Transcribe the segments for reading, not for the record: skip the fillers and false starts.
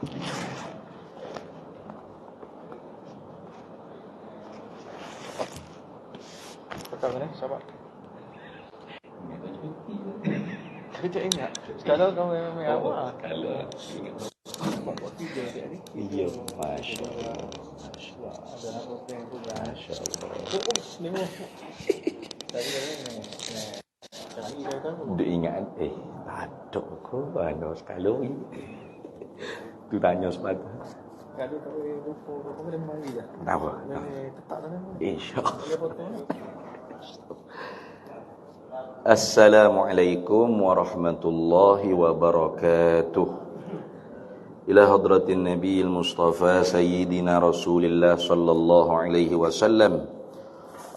Kata mana? Sahabat. Kecil ingat. Sekarang kau memang awal. Kalau iya, Masya Allah. Ada apa yang tu kan? Masya Allah. Ni mu. Tadi kan ni. Dia ingat tak ko ano sekali. Tu tanya sepatu. Kalau kau rupa dia mari dah. Tahu. Tetap dah ni. Insya-Allah. Assalamualaikum warahmatullahi wabarakatuh. Ila hadratin Nabi al-Mustafa Sayyidina Rasulillah sallallahu alaihi wasallam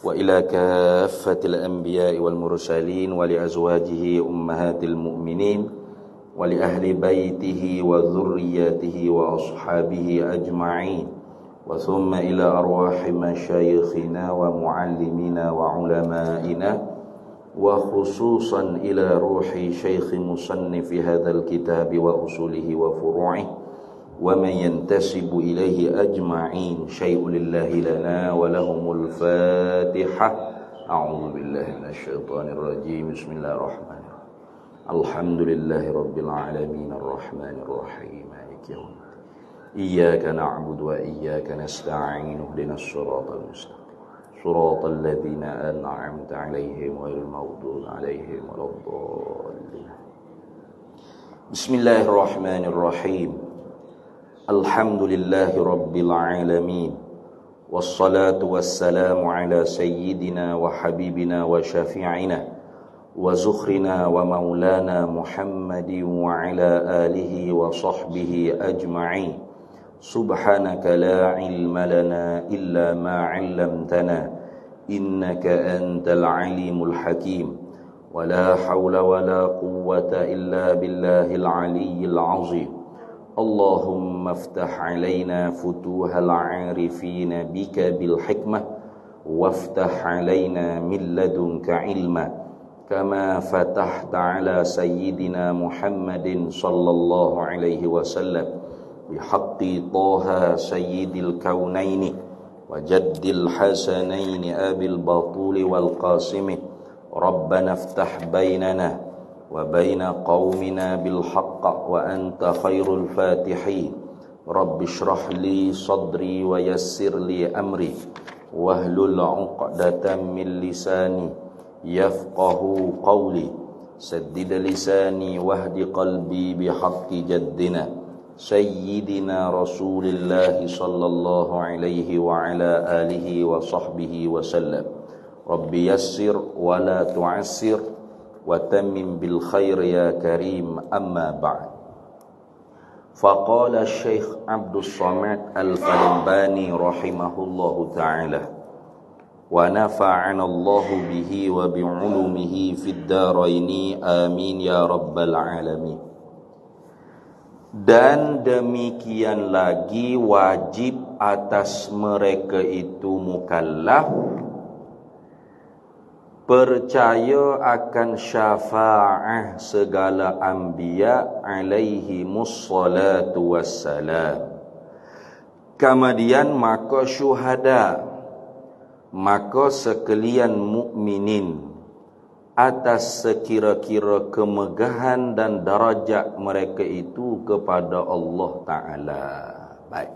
wa ila kaffatil anbiya'i wal mursalin wa li azwajihi ummahatil mu'minin wa li ahli baitihi wa dhurriyyatihi wa ashabihi ajma'in wa thumma ila arwahi masyayikhina wa muallimina wa ulama'ina wa khususan ila ruhi syekh musannif hadzal kitab wa usulihi wa furu'ihi wa man yantasibu ilaihi ajma'in syai'un lillahi lana wa lahumul fatihah. A'udzu billahi minasyaitonir rajim. Bismillahirrahmanirrahim. Alhamdulillahi rabbil alamin arrahmanir rahim maliki yaumiddin. Iyyaka na'budu wa iyyaka nasta'in ihdinas siratal mustaqim صراط الذين أنعمت عليهم غير المغضوب عليهم ولا الضالين. بسم الله الرحمن الرحيم. الحمد لله رب العالمين والصلاة والسلام على سيدنا وحبيبنا وشفيعنا وزخرنا ومولانا محمد وعلى آله وصحبه أجمعين. سبحانك لا علم لنا إلا ما علمتنا إنك أنت العليم الحكيم ولا حول ولا قوة إلا بالله العلي العظيم. اللهم افتح علينا فتوح العارفين بك بالحكمة وافتح علينا من لدنك علما كما فتحت على سيدنا محمد صلى الله عليه وسلم بحق طه سيد الكونين وجد الحسنين أبي البطول والقاسم. ربنا افتح بيننا وبين قومنا بالحق وأنت خير الفاتحين. رب اشرح لي صدري ويسر لي أمري واحلل عقدة من لساني يفقه قولي. سدد لساني واهد قلبي بحق جدنا سيدنا رسول الله صلى الله عليه وعلى آله وصحبه وسلم. رب يسر ولا تعسر وتمم بالخير يا كريم. أما بعد. فقال الشيخ عبد الصمد الفلنباني رحمه الله تعالى ونفعنا الله به وبعلومه في الدارين آمين يا رب العالمين. Dan demikian lagi wajib atas mereka itu mukallaf percaya akan syafa'ah segala anbiya alaihimus salatu wassalam. Kemudian maka syuhada, maka sekalian mukminin atas sekira-kira kemegahan dan darajat mereka itu kepada Allah Ta'ala. Baik.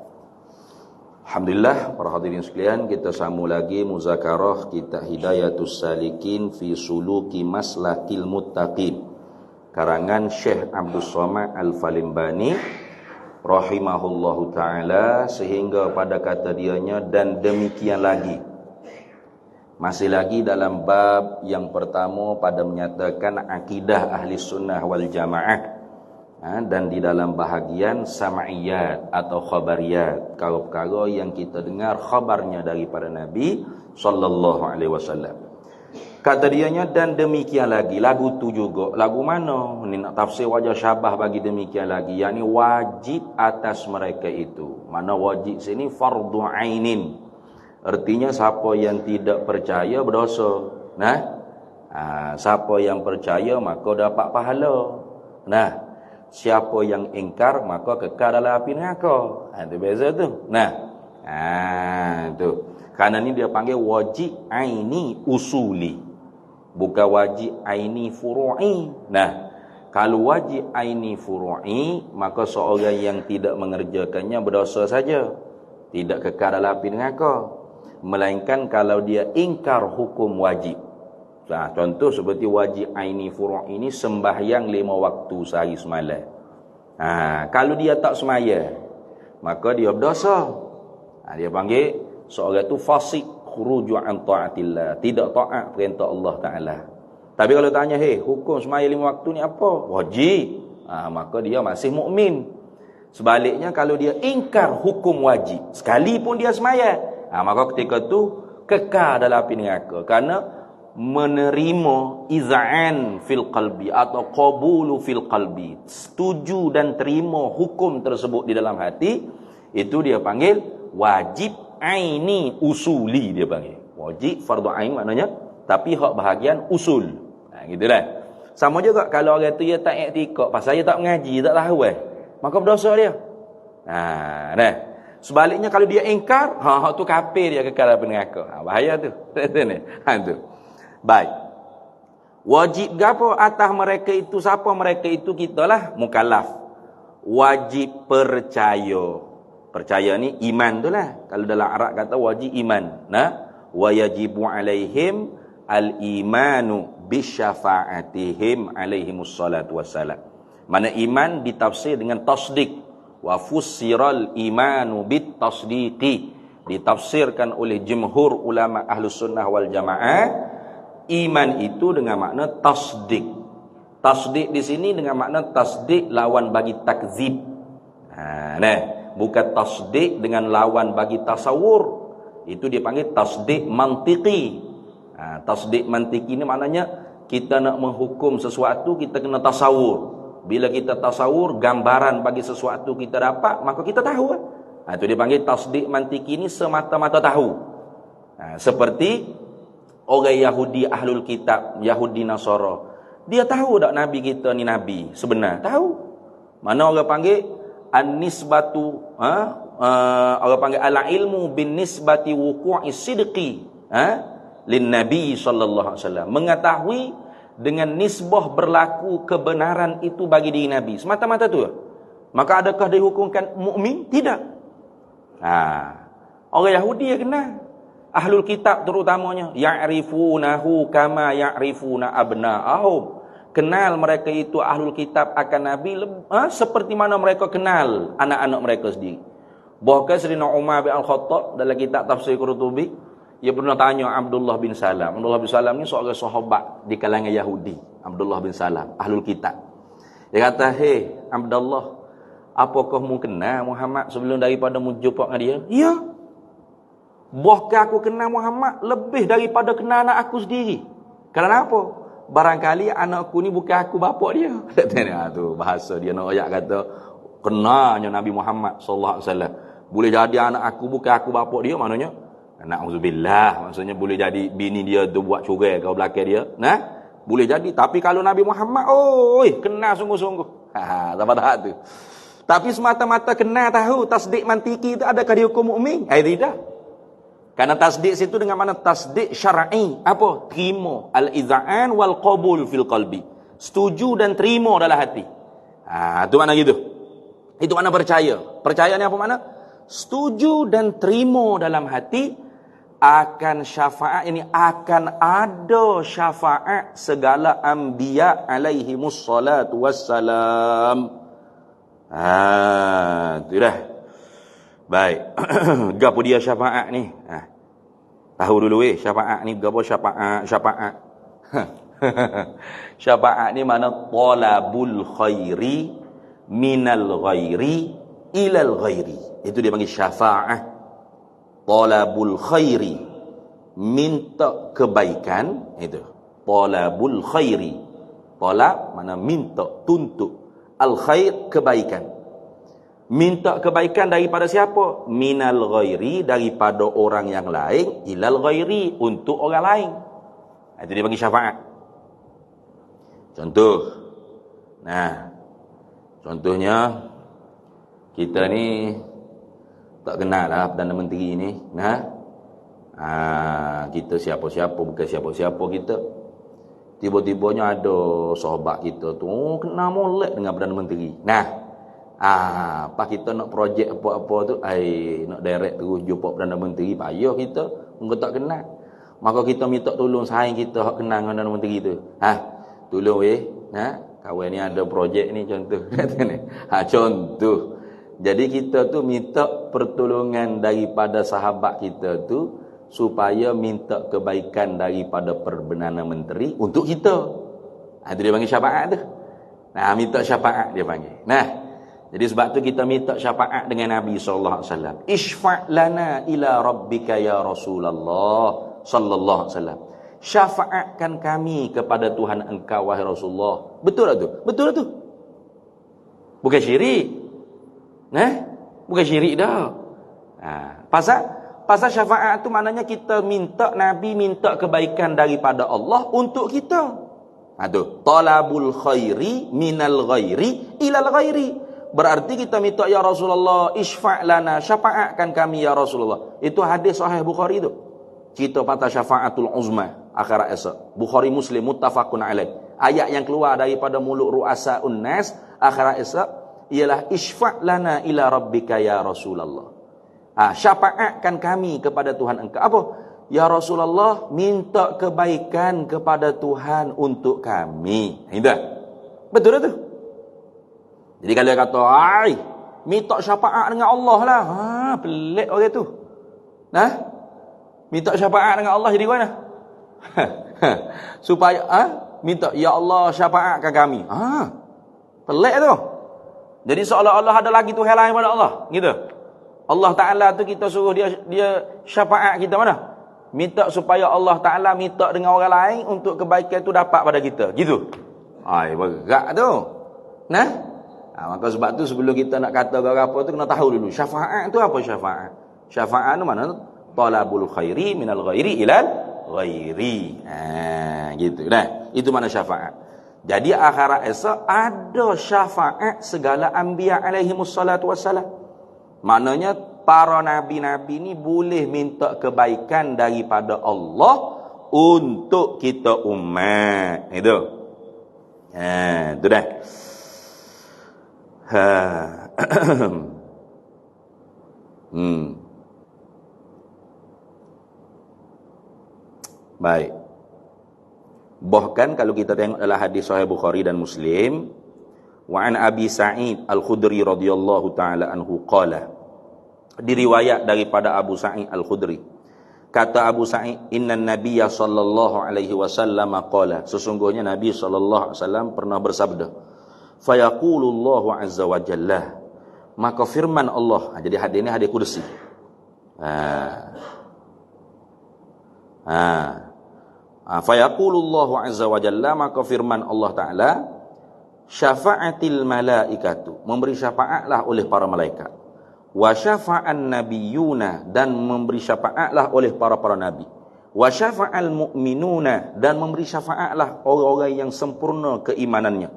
Alhamdulillah, para hadirin sekalian, kita sambung lagi muzakarah kitab Hidayatus Salikin fi Suluki Maslakil Muttaqin, karangan Syekh Abdul Somad Al-Falimbani rahimahullahu ta'ala, sehingga pada kata dianya dan demikian lagi. Masih lagi dalam bab yang pertama pada menyatakan akidah ahli sunnah wal jamaah, dan di dalam bahagian sam'iyat atau khabariyat, perkara-perkara yang kita dengar khabarnya daripada Nabi sallallahu alaihi wasallam. Kata dianya dan demikian lagi. Lagu tu juga, lagu mana ni nak tafsir wajah syabah bagi demikian lagi, yakni wajib atas mereka itu. Mana wajib sini fardu ainin, artinya siapa yang tidak percaya berdosa. Siapa yang percaya maka dapat pahala. Siapa yang ingkar maka kekal dalam api neraka. Itu beza tu. Nah. Tu. Karena ni dia panggil wajib aini usuli. Bukan wajib aini furu'i. Nah, kalau wajib aini furu'i, maka seorang yang tidak mengerjakannya berdosa saja. Tidak kekal dalam api neraka. Melainkan kalau dia ingkar hukum wajib. Nah, contoh seperti wajib aini furu' ini sembahyang 5 waktu sehari semalam. Kalau dia tak semaya, maka dia berdosa. Dia panggil seorang itu fasik, khuruju an ta'atillah, tidak taat perintah Allah Taala. Tapi kalau tanya, hukum semaya 5 waktu ni apa? Wajib. Maka dia masih mukmin. Sebaliknya kalau dia ingkar hukum wajib, sekalipun dia semaya, maka ketika tu kekal dalam api neraka. Kerana menerima iz'an fil qalbi atau qabulu fil qalbi, setuju dan terima hukum tersebut di dalam hati, itu dia panggil wajib aini usuli. Dia panggil wajib fardu ain maknanya, tapi hak bahagian usul. Gitulah. Sama juga kalau orang tu dia tak iktikad, pasal dia tak mengaji, tak tahu maka berdosa dia. Nah. Sebaliknya kalau dia ingkar, tu kafir, dia kekal dalam neraka. Bahaya tu. Tu. Baik. Wajib gapo atas mereka itu? Siapa mereka itu? Kitalah mukallaf. Wajib percaya. Percaya ni iman tu lah. Kalau dalam Arab kata wajib iman. Wa yajibu alaihim al-imanu bisyafa'atihim alaihimus salatu wassalam. Mana iman ditafsir dengan tasdik. Wa fussiral imanu bit tasdiqi. Ditafsirkan oleh jumhur ulama Ahlus Sunnah wal Jamaah. Iman itu dengan makna tasdik. Tasdik di sini dengan makna tasdik lawan bagi takzib. Bukan tasdik dengan lawan bagi tasawur. Itu dia panggil tasdik mantiki. Tasdik mantiki ni maknanya kita nak menghukum sesuatu, kita kena tasawur. Bila kita tasawur, gambaran bagi sesuatu kita dapat, maka kita tahu. Itu dia panggil tasdik mantiki ni semata-mata tahu. Seperti orang Yahudi Ahlul Kitab, Yahudi Nasara, dia tahu tak Nabi kita ni Nabi sebenar? Tahu. Mana orang panggil an-nisbatu, orang panggil al-ilmu bin nisbati wuqu'i sidqi lin Nabi sallallahu alaihi wasallam. Mengetahui dengan nisbah berlaku kebenaran itu bagi diri Nabi. Semata-mata tu. Maka adakah dihukumkan mukmin? Tidak. Orang Yahudi dia kenal. Ahlul Kitab terutamanya ya'rifunahu kama ya'rifuna abna'ahum. Kenal mereka itu Ahlul Kitab akan Nabi seperti mana mereka kenal anak-anak mereka sendiri. Bahkan Sayyidina Umar bin Al-Khattab dalam kitab tafsir Qurtubi, dia pernah tanya Abdullah bin Salam. Abdullah bin Salam ni seorang sahabat di kalangan Yahudi. Abdullah bin Salam, Ahlul Kitab. Dia kata, Abdullah, apakah mu kenal Muhammad sebelum daripada mu jumpa dengan dia? Ya. Bahkan aku kenal Muhammad lebih daripada kenal anak aku sendiri. Kerana apa? Barangkali anakku ni bukan aku bapak dia. Tu bahasa dia nak ayat kata kenalnya Nabi Muhammad sallallahu alaihi wasallam. Boleh jadi anak aku bukan aku bapak dia, maknanya na'udzubillah, maksudnya boleh jadi bini dia tu buat curang kau belakang dia. Boleh jadi. Tapi kalau Nabi Muhammad, kenal sungguh-sungguh. Tak tu. Tapi semata-mata kenal tahu tasdik mantiki itu adakah dihukum mukmin? Tidak. Karena tasdik situ dengan mana tasdik syar'i. Apa? Terima. Al-iz'an wal qabul fil qalbi. Setuju dan terima dalam hati. Itu makna gitu. Itu makna percaya. Percaya ni apa makna? Setuju dan terima dalam hati akan syafaat ini, akan ada syafaat segala anbiya alaihimus salatu wassalam. Itu dah. Baik. Gapo dia syafaat ni? Tahu dulu syafaat ni gapo syafaat? Syafaat ni mana talabul khairi minal ghairi ilal ghairi. Itu dia panggil syafaat. Talabul khairi, minta kebaikan, itu. Talabul khairi. Talab mana minta, tuntut. Al khair, kebaikan. Minta kebaikan daripada siapa? Minal ghairi, daripada orang yang lain, ilal ghairi, untuk orang lain. Itu dia panggil syafaat. Contoh. Contohnya kita ni tak kenal lah Perdana Menteri ni. Kita siapa-siapa, bukan siapa-siapa kita. Tiba-tibanya ada sahabat kita tu kena molek dengan Perdana Menteri. Pas kita nak projek apa-apa tu, nak direct terus jumpa Perdana Menteri, payah kita, muka tak kenal. Maka kita minta tolong saing kita hak kenal dengan Perdana Menteri tu. Tolong kawan ni ada projek ni contoh. Contoh. Jadi kita tu minta pertolongan daripada sahabat kita tu supaya minta kebaikan daripada Perdana Menteri untuk kita. Itu dia panggil syafaat tu. Minta syafaat dia panggil. Jadi sebab tu kita minta syafaat dengan Nabi sallallahu alaihi wasallam. Isfa' lana ila rabbika ya Rasulullah sallallahu alaihi wasallam. Syafaatkan kami kepada Tuhan engkau wahai Rasulullah. Betul tak tu? Betul tak tu? Bukan syirik. Bukan syirik dah. Pasal syafaat tu maknanya kita minta Nabi minta kebaikan daripada Allah untuk kita. Tu talabul khairi minal ghairi ilal ghairi. Berarti kita minta ya Rasulullah isfa' lana, syafaatkan kami ya Rasulullah. Itu hadis sahih Bukhari tu. Cerita pasal syafaatul uzma akhirat esok. Bukhari Muslim muttafaqun alaih. Ayat yang keluar daripada mulut ru'asaun nas akhirat esok ialah isfa' lana ila rabbika ya Rasulullah. Syafaatkan kami kepada Tuhan engkau. Apa? Ya Rasulullah, minta kebaikan kepada Tuhan untuk kami. Itu. Betul tak tu? Jadi kalau dia kata, minta syafaat dengan Allah lah. Pelik orang tu. Minta syafaat dengan Allah jadi mana? Supaya minta ya Allah syafaatkan kami. Pelik tu. Jadi seolah-olah ada lagi Tuhan lain pada Allah, gitu. Allah Taala tu kita suruh dia syafaat kita mana? Minta supaya Allah Taala minta dengan orang lain untuk kebaikan tu dapat pada kita, gitu. Berat tu. Maka sebab tu sebelum kita nak kata apa tu kena tahu dulu syafaat tu apa syafaat. Syafaat tu mana? Talabul khairi minal ghairi ilal ghairi. Gitu dah. Itu mana syafaat. Jadi akhirat esok ada syafaat segala anbiya alaihimus salatu wassalam. Maknanya para nabi-nabi ni boleh minta kebaikan daripada Allah untuk kita umat. Itu. Itu dah. Baik. Bahkan kalau kita tengok dalam hadis sahih Bukhari dan Muslim, wa an Abi Sa'id Al-Khudri radhiyallahu taala anhu qala, diriwayat daripada Abu Sa'id Al-Khudri, kata Abu Sa'id, innan nabiyya sallallahu alaihi wasallam qala, sesungguhnya Nabi sallallahu alaihi wasallam pernah bersabda, fayaqulullahu azza wa jalla, maka firman Allah. Jadi hadis ini hadis kursi. Fayaqulullahu azza wa jalla, maka firman Allah Ta'ala, syafa'atil malaikatu, memberi syafaatlah oleh para malaikat, wa syafa'an nabiyuna, dan memberi syafaatlah oleh para nabi, wa syafa'al mu'minuna, dan memberi syafaatlah orang-orang yang sempurna keimanannya,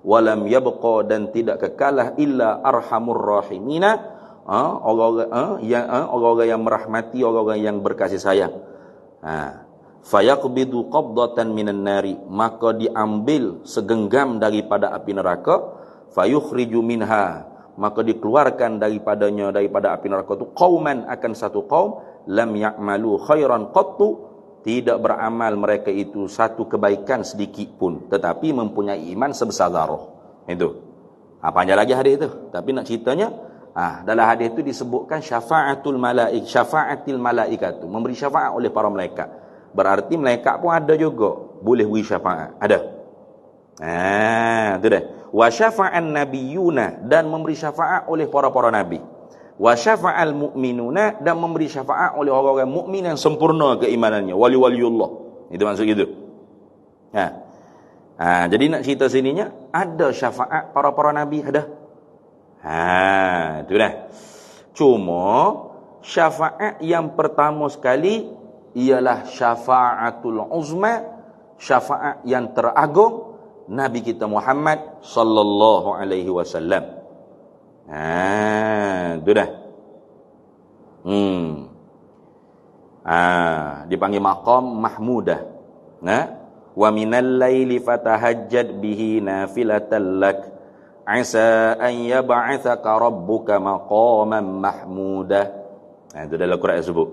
walam yabqa, dan tidak kekalah, illa arhamur rahimina, orang-orang yang merahmati, orang-orang yang berkasih sayang. Fayaqbidu qabdatan minan nari, maka diambil segenggam daripada api neraka, fayukhriju minha, maka dikeluarkan daripada api neraka itu qauman, akan satu kaum, lam ya'malu khairan qattu, tidak beramal mereka itu satu kebaikan sedikit pun, tetapi mempunyai iman sebesar zarah. Itu. Panjang lagi hadis itu, tapi nak ceritanya, dalam hadis itu disebutkan syafaatul malaikatu, memberi syafaat oleh para malaikat. Berarti malaikat pun ada juga boleh beri syafaat. Ada. Itu dah. Wa syafa'an nabiyuna, dan memberi syafaat oleh para nabi. Wa syafa'al mu'minuna, dan memberi syafaat oleh orang-orang mukmin yang sempurna keimanannya. Wali-waliullah. Itu maksud itu. Jadi nak cerita sininya, ada syafaat para nabi, ada. Itu dah. Cuma syafaat yang pertama sekali ialah syafaatul uzma, syafaat yang teragung, Nabi kita Muhammad sallallahu alaihi wasallam. Itu dah. Dipanggil maqam mahmudah. Wa minal laili fatahajjad bihi nafilatan lak asa an yab'atsaka rabbuka maqaman mahmudah. Itu dalam Quran sebut.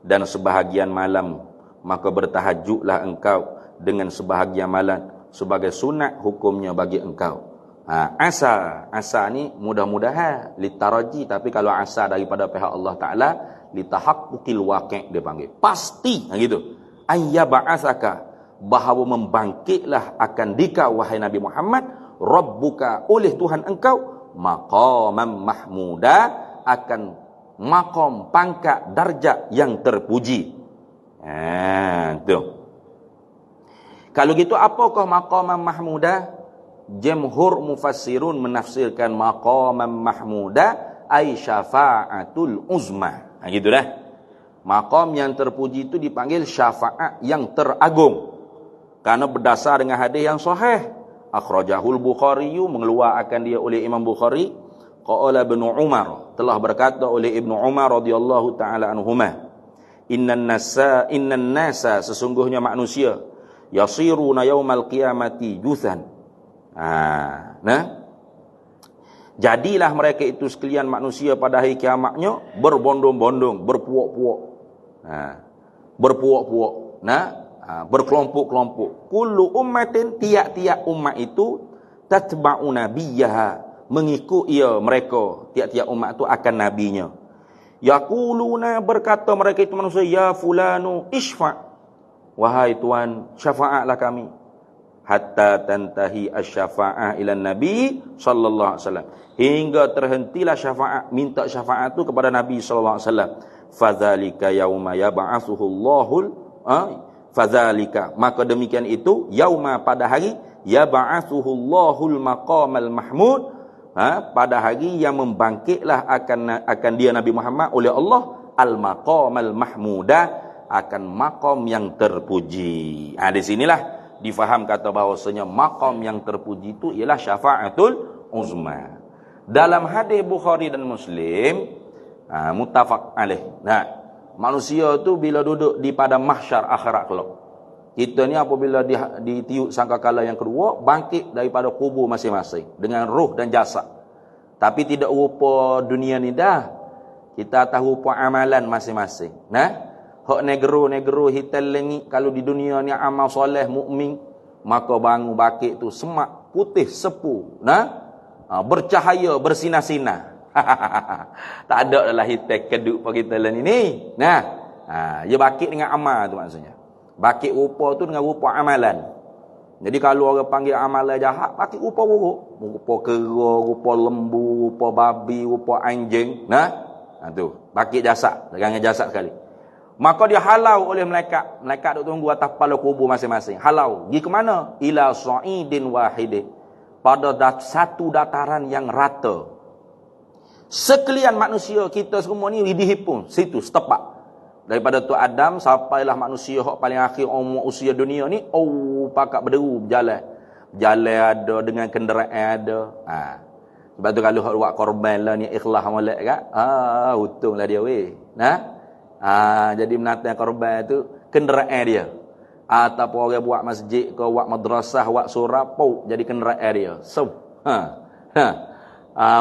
Dan sebahagian malam maka bertahajudlah engkau dengan sebahagian malam sebagai sunat hukumnya bagi engkau. Asa ni mudah-mudahan litaraji, tapi kalau asa daripada pihak Allah Taala litahaqquqil waqi' dia panggil. Pasti gitu. Ayyaba'asaka bahawa membangkitlah akan dikau wahai Nabi Muhammad rabbuka oleh Tuhan engkau maqaman mahmuda akan maqam pangkat darjat yang terpuji. Tu. Kalau gitu apakah maqaman mahmuda? Jamhur mufassirun menafsirkan maqaman mahmuda ay syafa'atul uzma. Gitu dah. Maqam yang terpuji itu dipanggil syafaat yang teragung. Karena berdasar dengan hadis yang sahih. Akhrajahul Bukhari, mengeluarkan dia oleh Imam Bukhari. Qala Ibnu Umar, telah berkata oleh Ibnu Umar radhiyallahu taala anhumah. Innan nasa sesungguhnya manusia yasiruna yaumal qiyamati juthan. Jadilah mereka itu sekalian manusia pada hari kiamatnya berbondong-bondong, berpuak-puak. Berpuak-puak, berkelompok-kelompok. Kullu ummatin, tiap-tiap umat itu tatba'u nabiyyaha, mengikuti mereka, tiap-tiap umat itu akan nabinya. Yaquluna, berkata mereka itu manusia, ya fulanu isfa', wahai Tuhan, syafaatlah kami. Hatta tantahi asy-syafa'ah ila Nabi sallallahu alaihi wasallam, hingga terhentilah syafaat, minta syafaat itu kepada Nabi sallallahu alaihi wasallam. Fadzalika yauma yab'atsuhu Allahul fadzalika, maka demikian itu yauma, pada hari yab'atsuhu Allahul maqamal mahmud, pada hari yang membangkitlah akan dia Nabi Muhammad oleh Allah al maqamal mahmuda, akan maqam yang terpuji. Di sinilah difaham kata bahawasanya maqam yang terpuji itu ialah syafaatul uzma. Dalam hadis Bukhari dan Muslim, muttafaq alaih. Manusia tu bila duduk di pada mahsyar akhirat kelak, kita ni apabila ditiup sangkakala yang kedua, bangkit daripada kubur masing-masing dengan roh dan jasad. Tapi tidak rupa dunia ni dah. Kita tahu rupa amalan masing-masing. Hak negro hitam lengit, kalau di dunia ni amal soleh mukmin, maka bangun bangkit tu semak putih sepu, bercahaya bersinar-sinar. Tak ada dalam hitam keduk pada kita lah ni. Dia bangkit dengan amal tu maksudnya. Bangkit rupa tu dengan rupa amalan. Jadi kalau orang panggil amalan jahat, bangkit rupa buruk, rupa kera, rupa lembu, rupa babi, rupa anjing. Tu bangkit jasad, dengan jasad sekali. Maka dia halau oleh malaikat. Malaikat duk tunggu atas kepala kubur masing-masing. Halau. Pergi ke mana? Ila sa'idin wahidin. Pada satu dataran yang rata. Sekalian manusia kita semua ni dihipun situ setepak. Daripada tu Adam sampailah manusia hak paling akhir umur usia dunia ni, pakat berderu berjalan. Berjalan ada, dengan kenderaan ada. Sebab tu kalau hak buat korban lah ni ikhlas molek kan. Untunglah dia weh. Jadi menatang korban tu kenderaan dia. Ataupun orang buat masjid ke, buat madrasah, buat surau, jadi kenderaan dia.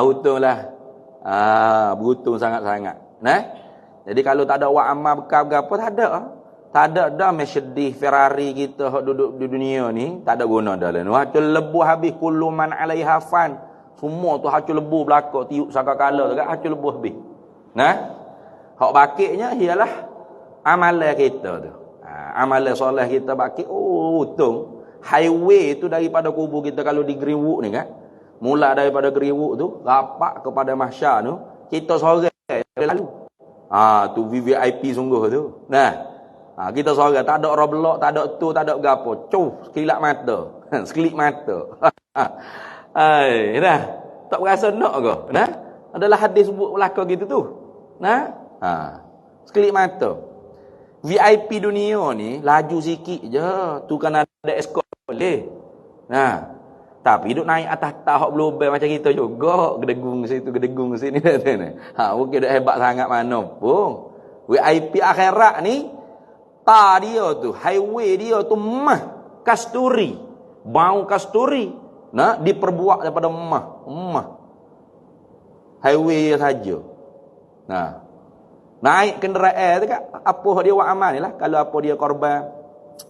Untunglah. Beruntung sangat-sangat. Jadi kalau tak ada buat amal bekal apa, tak ada. Tak ada dah Mercedes, Ferrari kita hak duduk di dunia ni, tak ada guna dah lah. Hacul lebu habis, kullu man alaiha fan. Semua tu hacul lebu belakang, tiup sangkakala tu kan, hacul lebu habis. Hak bakitnya ialah amalan kita tu. Amalan soleh kita bakit, untung. Highway tu daripada kubur kita kalau di Greenwood ni kan. Mula daripada Greenwood tu, rapat kepada mahsyar tu, kita seorang lalu. Tu VVIP sungguh tu. Kita seorang, tak ada orang belok, tak ada tu, tak ada gapo. Sekilap mata. Sekelip mata. Tak berasa nak ke? Adalah hadis sebut belakang gitu tu. Sekelip mata. VIP dunia ni laju sikit je, tu kan ada escort boleh. Nah, tapi duk naik atas tahap global macam kita juga, gedegung situ, gedegung sini. Mungkin dah hebat sangat mana pun. VIP akhirat ni, dia tu, highway dia tu kasturi. Bau kasturi. Nah, diperbuat daripada emas. Highway saja. Nah, naik kenderaan tu kan, apa dia buat amal ni lah. Kalau apa dia korban,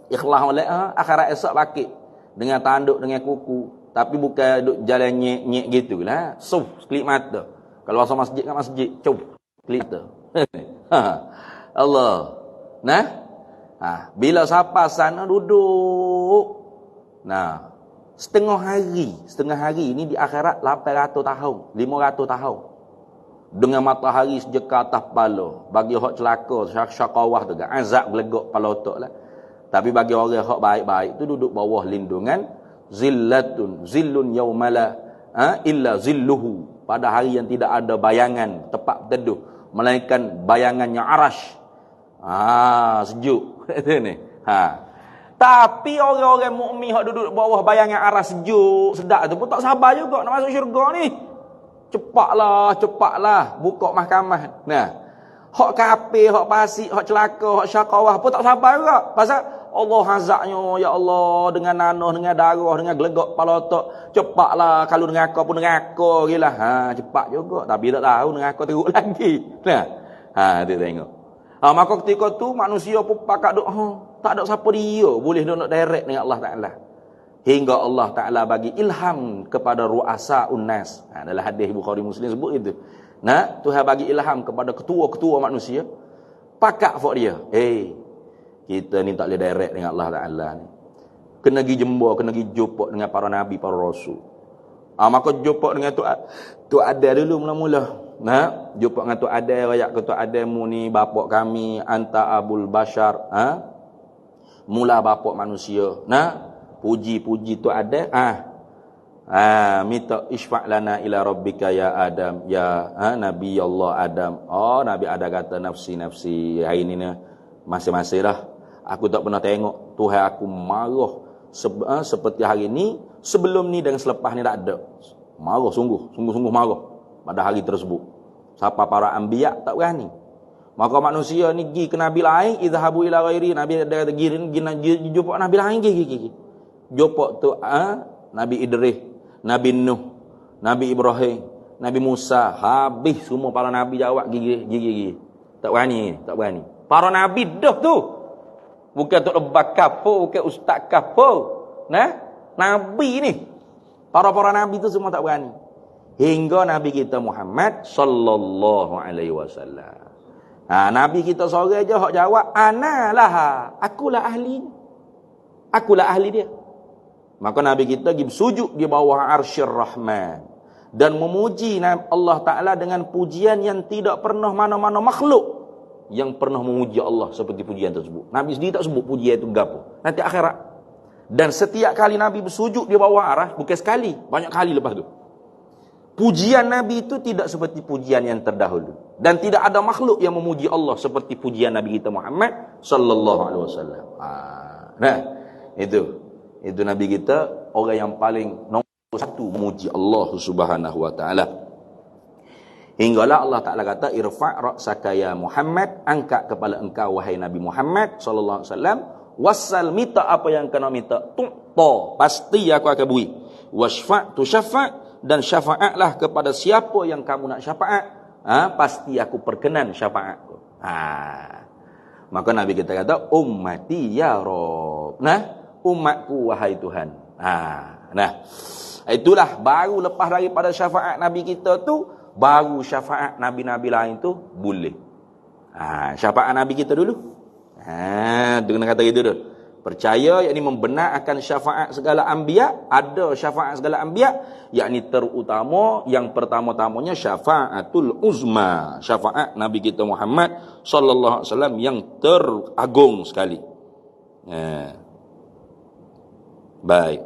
ikhlas oleh akhirat esok bakit. Dengan tanduk, dengan kuku. Tapi bukan duk jalan nyek-nyek gitu lah. Kelip mata. Kalau masuk masjid kat masjid, kelip mata. Allah. Nah. Bila sampai sana duduk. Nah. Setengah hari ni di akhirat 800 tahun, 500 tahun. Dengan matahari sejeka atas kepala. Bagi hak celaka, syakawah tu kan. Azab gelegok kepala otak lah. Tapi bagi orang hak baik-baik tu duduk bawah lindungan zillun yaumala illa zilluhu, pada hari yang tidak ada bayangan tepat teduh melainkan bayangannya arash. Sejuk ni. Tapi orang-orang mukmin hak duduk bawah bayangan arash sejuk sedap tu pun tak sabar juga nak masuk syurga ni. Cepatlah buka mahkamah. Nah, hak kafir, hak fasik, hak celaka, hak syakawah pun tak sabar juga. Pasal Allah azabnya, ya Allah, dengan nanah, dengan darah, dengan gelegak kepala otak. Cepatlah, kalau dengan aku pun dengan aku gila. Cepat juga. Tapi tak tahu dengan aku teruk lagi. Nah, dia tengok. Maka ketika tu manusia pun pakat duk, tak ada siapa dia boleh nak direct dengan Allah Ta'ala. Hingga Allah Ta'ala bagi ilham kepada ru'asa unnas. Dalam hadis Bukhari Muslim sebut itu. Nah, Tuhan bagi ilham kepada ketua-ketua manusia. Pakat for dia. Kita ni tak boleh direct dengan Allah Ta'ala ni. Kena pergi jumpa, kena pergi jumpa dengan para nabi, para rasul. Maka jumpa dengan tu ada dulu mula-mula. Nah, jumpa dengan tu ada, rakyat ke tu ada mu ni bapak kami, anta abul bashar. Mula bapak manusia. Nah, puji-puji tu ada. Minta isfa' lana ila rabbika ya Adam, ya Nabi Allah Adam. Nabi Adam kata nafsi. Hari ni masing-masing lah. Aku tak pernah tengok Tuhan aku marah seperti hari ni. Sebelum ni dan selepas ni tak ada. Marah sungguh marah pada hari tersebut. Siapa para anbiya tak berani. Maka manusia ni pergi ke nabi lain, idhabu ila ghairi, nabi ada kata pergi jumpa nabi lain pergi. Jumpa tu Nabi Idris, Nabi Nuh, Nabi Ibrahim, Nabi Musa, habis semua para nabi jawab gigi. Tak berani. Para nabi dah tu. Bukan Tok Lebak kapur, bukan Ustaz kapur. Nah, nabi ni. Para nabi tu semua tak berani. Hingga Nabi kita Muhammad sallallahu alaihi wasallam. Nabi kita seorang aja hak jawab, analah, akulah ahli dia. Maka Nabi kita pergi bersujud di bawah arsyir Rahman dan memuji Allah Ta'ala dengan pujian yang tidak pernah mana-mana makhluk yang pernah memuji Allah seperti pujian tersebut. Nabi sendiri tak sebut pujian itu gapo. Nanti akhirat. Dan setiap kali Nabi bersujud di bawah arah, bukan sekali, banyak kali lepas tu. Pujian Nabi itu tidak seperti pujian yang terdahulu. Dan tidak ada makhluk yang memuji Allah seperti pujian Nabi kita Muhammad sallallahu alaihi wasallam. Nah, itu Nabi kita orang yang paling nombor satu memuji Allah Subhanahu wa taala. Hinggalah Allah Ta'ala kata, irfa' ra'saka ya Muhammad, angkat kepala engkau wahai Nabi Muhammad sallallahu alaihi wasallam, wasal, minta apa yang kena minta, tu'ta, pasti aku akan beri. Wasfa' tu syafa', dan syafaatlah kepada siapa yang kamu nak syafaat, pasti aku perkenan syafaatku. Maka Nabi kita kata, ummati ya Rabb. Nah, umatku wahai Tuhan. Nah, itulah baru lepas daripada syafaat Nabi kita tu, baru syafaat Nabi-Nabi lain tu boleh. Syafaat Nabi kita dulu. Dia kena kata gitu dulu. Percaya, yakni membenar akan syafaat segala anbiya. Ada syafaat segala anbiya, yakni terutama, yang pertama-tamanya syafaatul uzma, syafaat Nabi kita Muhammad sallallahu alaihi wasallam yang teragung sekali. Baik.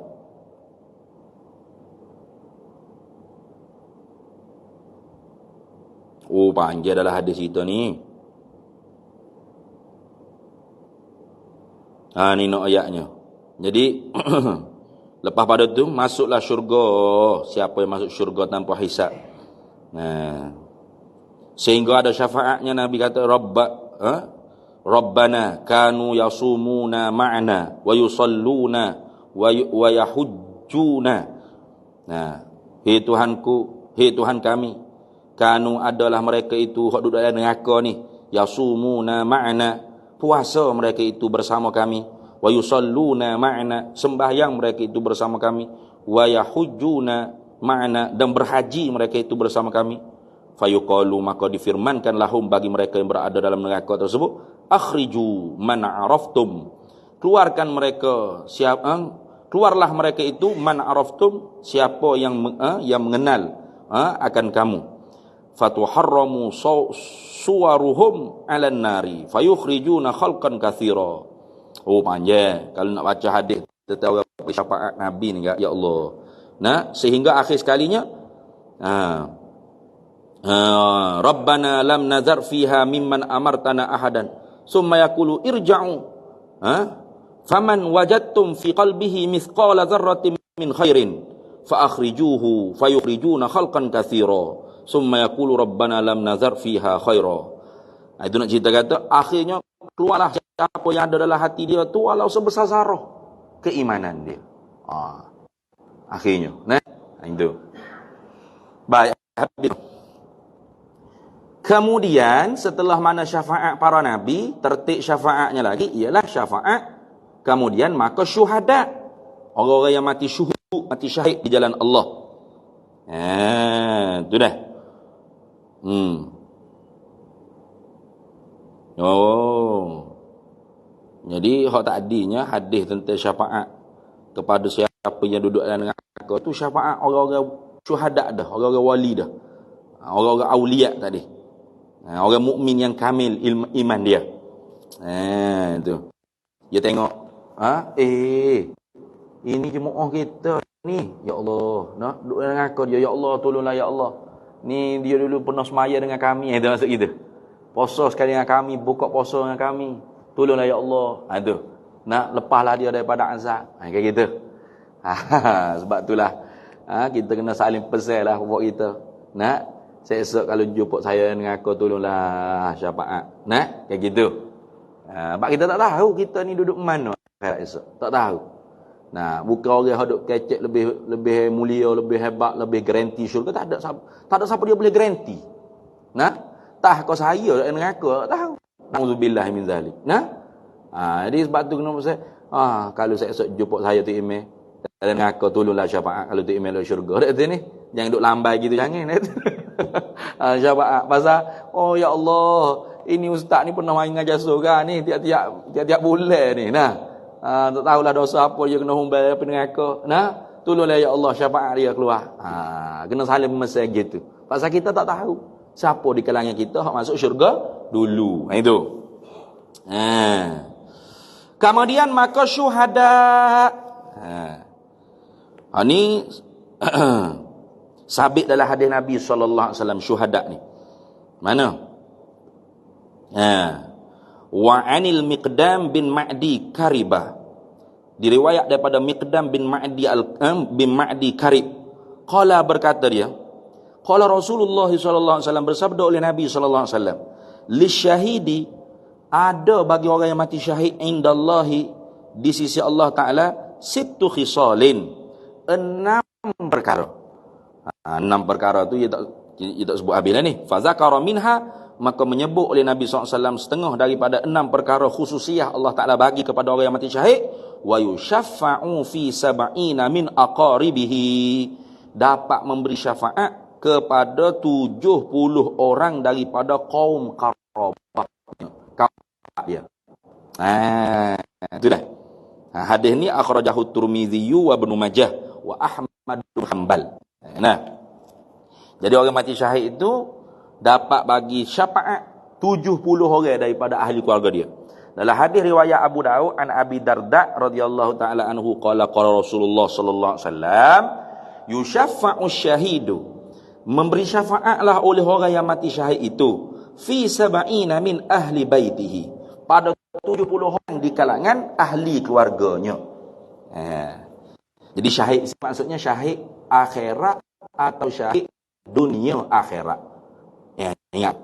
Panjang adalah hadis kita ni. Ni nak ayatnya. Jadi Lepas pada tu masuklah syurga. Siapa yang masuk syurga tanpa hisab. Sehingga ada syafaatnya Nabi kata Rabbana kanu yasumuna ma'na wa yusalluna wa yahujjuna. Hei Tuhanku, hei Tuhan kami, kanu adalah mereka itu hak duduk dalam neraka ni, yasumuna ma'na, puasa mereka itu bersama kami, wa yusalluna ma'na, sembahyang mereka itu bersama kami, wa yahujjuna ma'na, dan berhaji mereka itu bersama kami. Fayuqalu, maka difirmankan lahum bagi mereka yang berada dalam neraka tersebut, akhriju man araftum, keluarkan mereka keluarlah mereka itu man araftum, siapa yang mengenal akan kamu. Fatuharramu suwaruhum 'alan nari fayukhrijuna khalqan katsira. Oh panjang kalau nak baca hadis tentang syafaat Nabi ni ya Allah. Sehingga akhir sekalinya Rabbana lam nazar fiha mimman amartana ahadan summa yaqulu irja'u faman wajadtum fi qalbihi mithqala dzarratin min khairin fa akhrijuhu fayukhrijuna khalqan katsira summa yaqulu rabbana lam nazar fiha khaira. Itu nak cerita kata akhirnya keluarlah siapa yang ada dalam hati dia tu walau sebesar zarah keimanan dia. Akhirnya itu baik habis. Kemudian setelah mana syafaat para nabi, tertib syafaatnya lagi ialah syafaat kemudian maka syuhada, orang-orang yang mati syuhud, mati syahid di jalan Allah. Itu dah. Jadi hak takdinya hadis tentang syafaat kepada siapa yang duduk dalam neraka tu syafaat orang-orang syuhada dah, orang-orang wali dah, orang-orang aulia tadi. Orang mukmin yang kamil iman dia. Itu. Dia tengok, ini jemaah kita ni, ya Allah, duduk dalam neraka dia, ya Allah, tolonglah ya Allah. Ni dia dulu pernah semaya dengan kami, itu maksud kita. Puasa sekali dengan kami, buka puasa dengan kami. Tolonglah ya Allah. Itu. Lepaslah dia daripada azab. Kayak gitu. Sebab itulah kita kena saling pesan lah buat kita. Saya esok kalau jumpa saya dengan aku tolonglah syafaat. Kayak gitu. Sebab kita tak tahu kita ni duduk mana akhirat esok. Tak tahu. Bukan orang yang duduk kecek lebih mulia, lebih hebat, lebih garanti syurga. Tak ada siapa dia boleh garanti. Tah kau saya dengan aku tak tahu. Nauzubillah min zalik. Jadi sebab tu kena saya kalau saya esok jumpa saya tu email dengan aku tolonglah syafaat kalau tu email syurga. Dak ni. Jangan duk lambai gitu jangan. Syafaat pasal ya Allah, ini ustaz ni pernah main ngajar surga ni tiap bulan ni. Tak tahulah dosa apa dia kena humbai apa dengan aku. Tolonglah ya Allah syafaat dia keluar. Kena saling memesan gitu. Pasal kita tak tahu siapa di kalangan kita hak masuk syurga dulu. Itu. Kemudian maka syuhada. Ini sabit dalam hadis Nabi SAW syuhada ni. Mana? Wa anil Miqdam bin Ma'di Karibah. Diriwayat daripada Miqdam bin Ma'di Karib. Qala berkata dia, qala Rasulullah SAW bersabda oleh Nabi SAW, lisyahidi ada bagi orang yang mati syahid indallahi di sisi Allah Ta'ala sittu khisalin, 6 perkara. 6 perkara tu dia tak sebut habis lah ni. Fazakara minha, maka menyebut oleh Nabi SAW setengah daripada 6 perkara khususiah Allah Ta'ala bagi kepada orang yang mati syahid. Wa yushaffa'u fi sab'ina min aqaribihi, dapat memberi syafaat kepada 70 orang daripada kaum karabah dia. Itu dah. Hadis ni akhrajahu Tirmizi wa Ibnu Majah wa Ahmad bin Hanbal. Jadi orang mati syahid itu dapat bagi syafaat 70 orang daripada ahli keluarga dia. Dalam hadis riwayat Abu Daud an Abi Darda radhiyallahu taala anhu qala Rasulullah sallallahu alaihi wasallam yushaffa'u syahidu, memberi syafaatlah oleh orang yang mati syahid itu fi sab'ina min ahli baitihi, pada 70 orang di kalangan ahli keluarganya. Jadi syahid maksudnya syahid akhirat atau syahid dunia akhirat. Ya, ingat.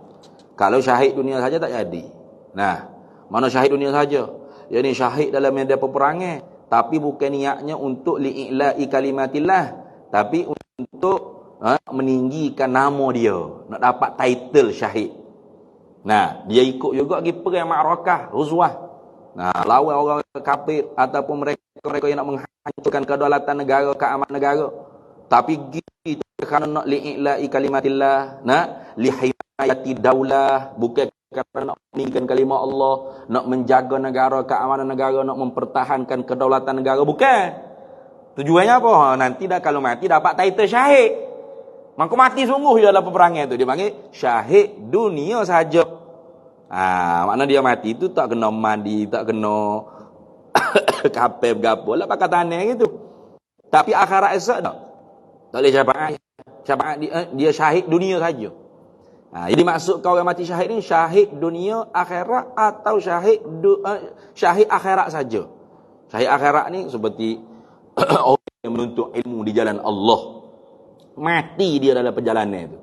Kalau syahid dunia saja tak jadi. Nah, mana syahid dunia saja? Ya ni syahid dalam medan peperangan, tapi bukan niatnya untuk li'ila'i kalimatillah, tapi untuk meninggikan nama dia, nak dapat title syahid. Nah, dia ikut juga pergi perang ma'rakah, Ghuzwah. Nah, lawan orang kafir ataupun mereka yang nak menghancurkan kedaulatan negara, keamanan negara. Tapi gitu kerana nak li'ila'i kalimatillah, nak lihayati daulah, bukan kerana nak meninggikan kalimah Allah, nak menjaga negara, keamanan negara, nak mempertahankan kedaulatan negara, bukan. Tujuannya apa? Nanti dah kalau mati dapat title syahid. Maka mati sungguh dia dalam peperangan tu. Dia panggil syahid dunia saja. Makna dia mati tu tak kena mandi, tak kena kapal bergapo lah pakai tanah gitu. Tapi akhirat esok tak. Tak boleh syafaat. Syafaat dia syahid dunia saja. Jadi maksud kau yang mati syahid ni syahid dunia akhirat atau syahid akhirat saja. Syahid akhirat ni seperti orang yang menuntut ilmu di jalan Allah. Mati dia dalam perjalanan itu.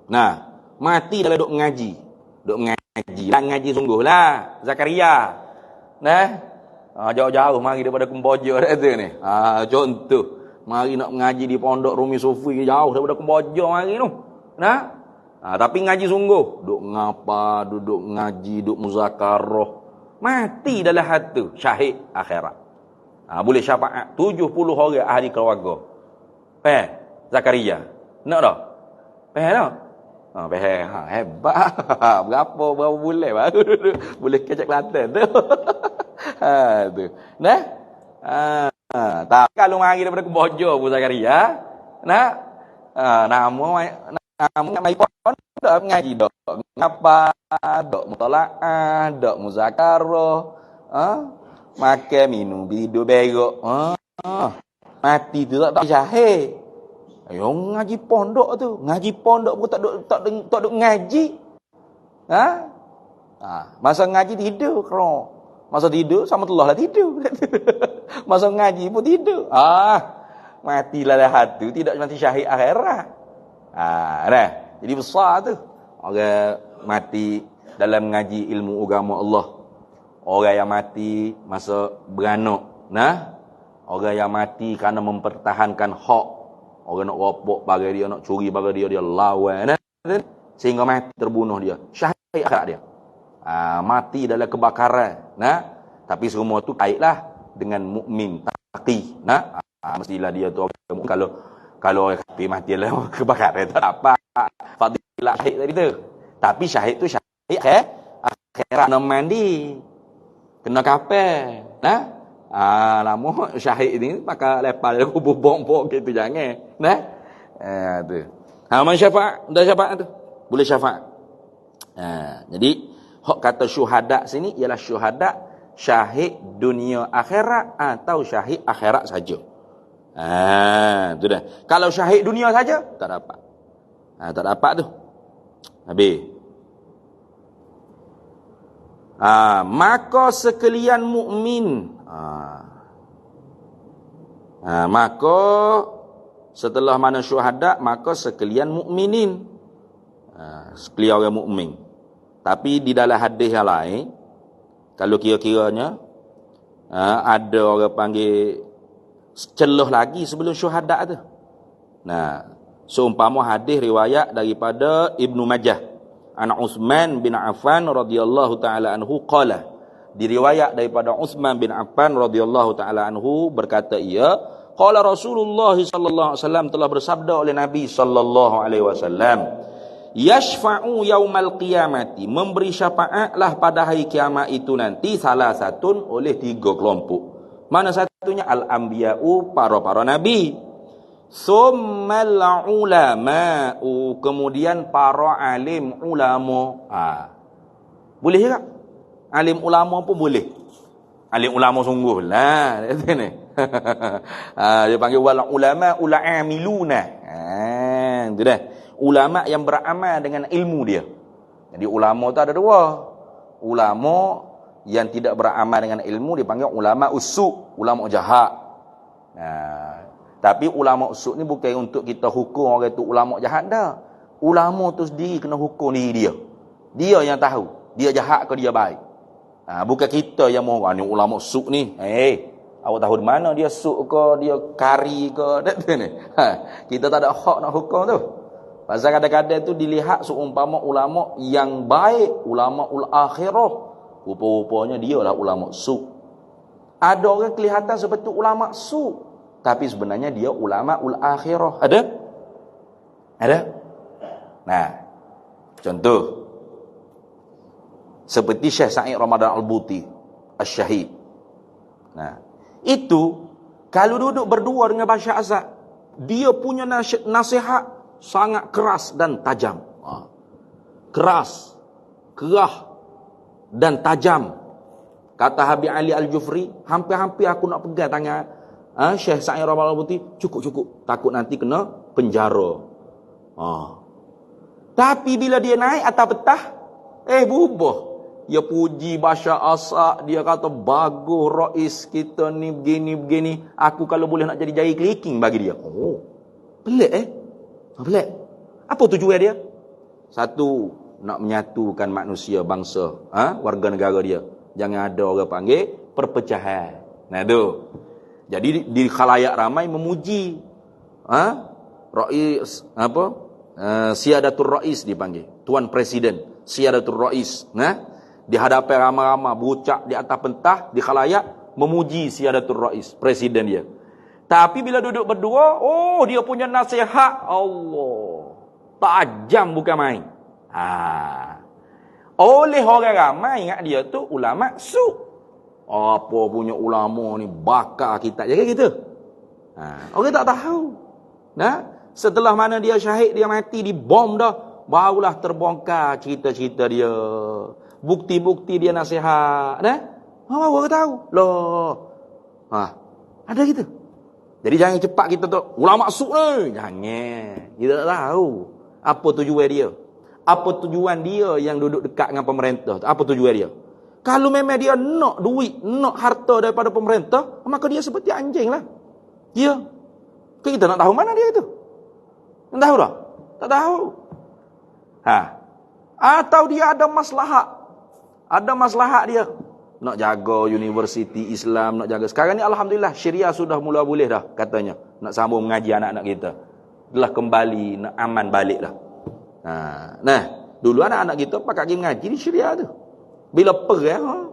Nah, mati dalam duk ngaji. Lah ngaji sungguh lah Zakaria. Nah, jauh-jauh mari daripada Kemboja dah tu ni. Contoh, mari nak ngaji di pondok Rumi Sufi jauh daripada Kemboja mari tu. Nah, tapi ngaji sungguh. Duk ngapa, duduk ngaji, duk muzakarah. Mati dalam hati syahid akhirat. Boleh syafaat 70 orang ahli keluarga. Zakaria. Nak tak? Tak? Hebat. Berapa bulan baru boleh kecek Kelantan tu. Tu. Nah? Tak kalau mari daripada Kemboja pun Zakaria. Nah? Nama mai pon dak ngaji dak. Ngapa dak mutalaah, dak muzakarah. Makan minum tidur berak. Mati tu tak syahid. Ayo ngaji pondok tu. Ngaji pondok pun tak duk ngaji. Masa ngaji tidur kro. Masa tidur sama telah lah tidur. Masa ngaji pun tidur. Matilah dah hati, tidak mati syahid akhirat. Dah. Jadi besar tu. Orang mati dalam ngaji ilmu agama Allah. Orang yang mati masa beranak. Nah, orang yang mati kerana mempertahankan hak. Orang nak ropok bagi dia, nak curi bagi dia, dia lawan. Sehingga mati terbunuh dia. Syahid akhirat dia. Mati dalam kebakaran. Nah, tapi semua tu kaitlah dengan mukmin taqi. Nah, mestilah dia tu kalau orang kafir mati dalam kebakaran tak dapat fadilah syahid tadi tu. Tapi syahid tu syahid akhirat nak mandi. Kena kapal. Nah, lama syahid ni pakai lepas dia kubur bom-bom gitu jangan. Nah. Tu. Man syafaat, dah syafaat tu. Boleh syafaat. Jadi hak kata syuhada sini ialah syuhada syahid dunia akhirat atau syahid akhirat saja. Tu dah. Kalau syahid dunia saja tak dapat. Tak dapat tu. Habis. Maka sekalian mukmin. Maka setelah mana syuhada, maka sekalian mukminin. Sekalian orang mukmin. Tapi di dalam hadis yang lain, kalau kira-kiranya ada orang panggil celah lagi sebelum syuhada tu. Nah, seumpama hadis riwayat daripada Ibnu Majah an Utsman bin Affan radhiyallahu taala anhu qala, diriwayat daripada Utsman bin Affan radhiyallahu taala anhu berkata ia qala Rasulullah sallallahu alaihi wasallam, telah bersabda oleh Nabi sallallahu alaihi wasallam, yashfa'u yaumal qiyamati, memberi syafaatlah pada hari kiamat itu nanti salah satun oleh 3 kelompok. Mana satunya? Al-anbiya'u, para nabi. Summal ulama'u, kemudian para alim ulama. Boleh tak? Alim ulama pun boleh. Alim ulama sungguh lah. Dia panggil wal ulama ul amiluna. Itu dah. Ulama yang beramal dengan ilmu dia. Jadi ulama tu ada 2. Ulama yang tidak beramal dengan ilmu dipanggil ulama usu', ulama jahat. Tapi ulama su ni bukan untuk kita hukum orang tu ulama jahat dah. Ulama tu sendiri kena hukum diri dia. Dia yang tahu, dia jahat ke dia baik. Bukan kita yang mau ni ulama su ni. Awak tahu di mana dia su ke, dia kari ke, ni. Kita tak ada hak nak hukum tu. Pasal kadang-kadang tu dilihat seumpama ulama yang baik, ulama ul akhirah. Rupa-rupanya dia lah ulama su. Ada orang kelihatan seperti ulama su, tapi sebenarnya dia ulama ul akhirah. Ada? Ada? Nah, contoh seperti Syekh Sa'id Ramadan Al-Buti Asy-Syahid. Nah, itu kalau duduk berdua dengan Bashar Assad, dia punya nasihat sangat keras dan tajam. Keras, kerah dan tajam. Kata Habib Ali Al-Jufri, hampir-hampir aku nak pegang tangan Syekh Sa'id Ramadan Al-Buti, cukup, takut nanti kena penjara. Tapi bila dia naik atas petah, berubah. Dia puji Bashar Assad, dia kata bagus rais kita ni begini. Aku kalau boleh nak jadi jari keliking bagi dia. Pelik pelik. Apa tujuan dia? Satu, nak menyatukan manusia bangsa, warga negara dia. Jangan ada orang panggil perpecahan. Nah tu. Jadi di khalayak ramai memuji rais Siadatul Rais dipanggil, Tuan Presiden Siadatul Rais. Di hadapan ramai-ramai berucap di atas pentah di khalayak memuji Siadatul Rais, presiden dia. Tapi bila duduk berdua, dia punya nasihat Allah tajam bukan main. Oleh orang ramai ingat dia tu ulama su. Apa punya ulama ni bakar kita jaga gitu. Orang tak tahu. Setelah mana dia syahid, dia mati dibom dah, barulah terbongkar cerita-cerita dia. Bukti-bukti dia nasihat. Orang tahu. Loh. Ada gitu. Jadi jangan cepat kita tu ulama su ni. Jangan. Kita tak tahu apa tujuan dia. Apa tujuan dia yang duduk dekat dengan pemerintah? Apa tujuan dia? Kalau memang dia nak duit, nak harta daripada pemerintah, maka dia seperti anjing lah. Ya. Kita nak tahu mana dia itu? Tak tahu dah? Tak tahu. Atau dia ada maslahat. Ada maslahat dia. Nak jaga universiti Islam, nak jaga. Sekarang ni Alhamdulillah, Syariah sudah mula boleh dah katanya. Nak sambung mengaji anak-anak kita. Telah kembali, nak aman balik dah. Dulu anak-anak kita pakai pergi mengaji di Syariah tu. Bila perang,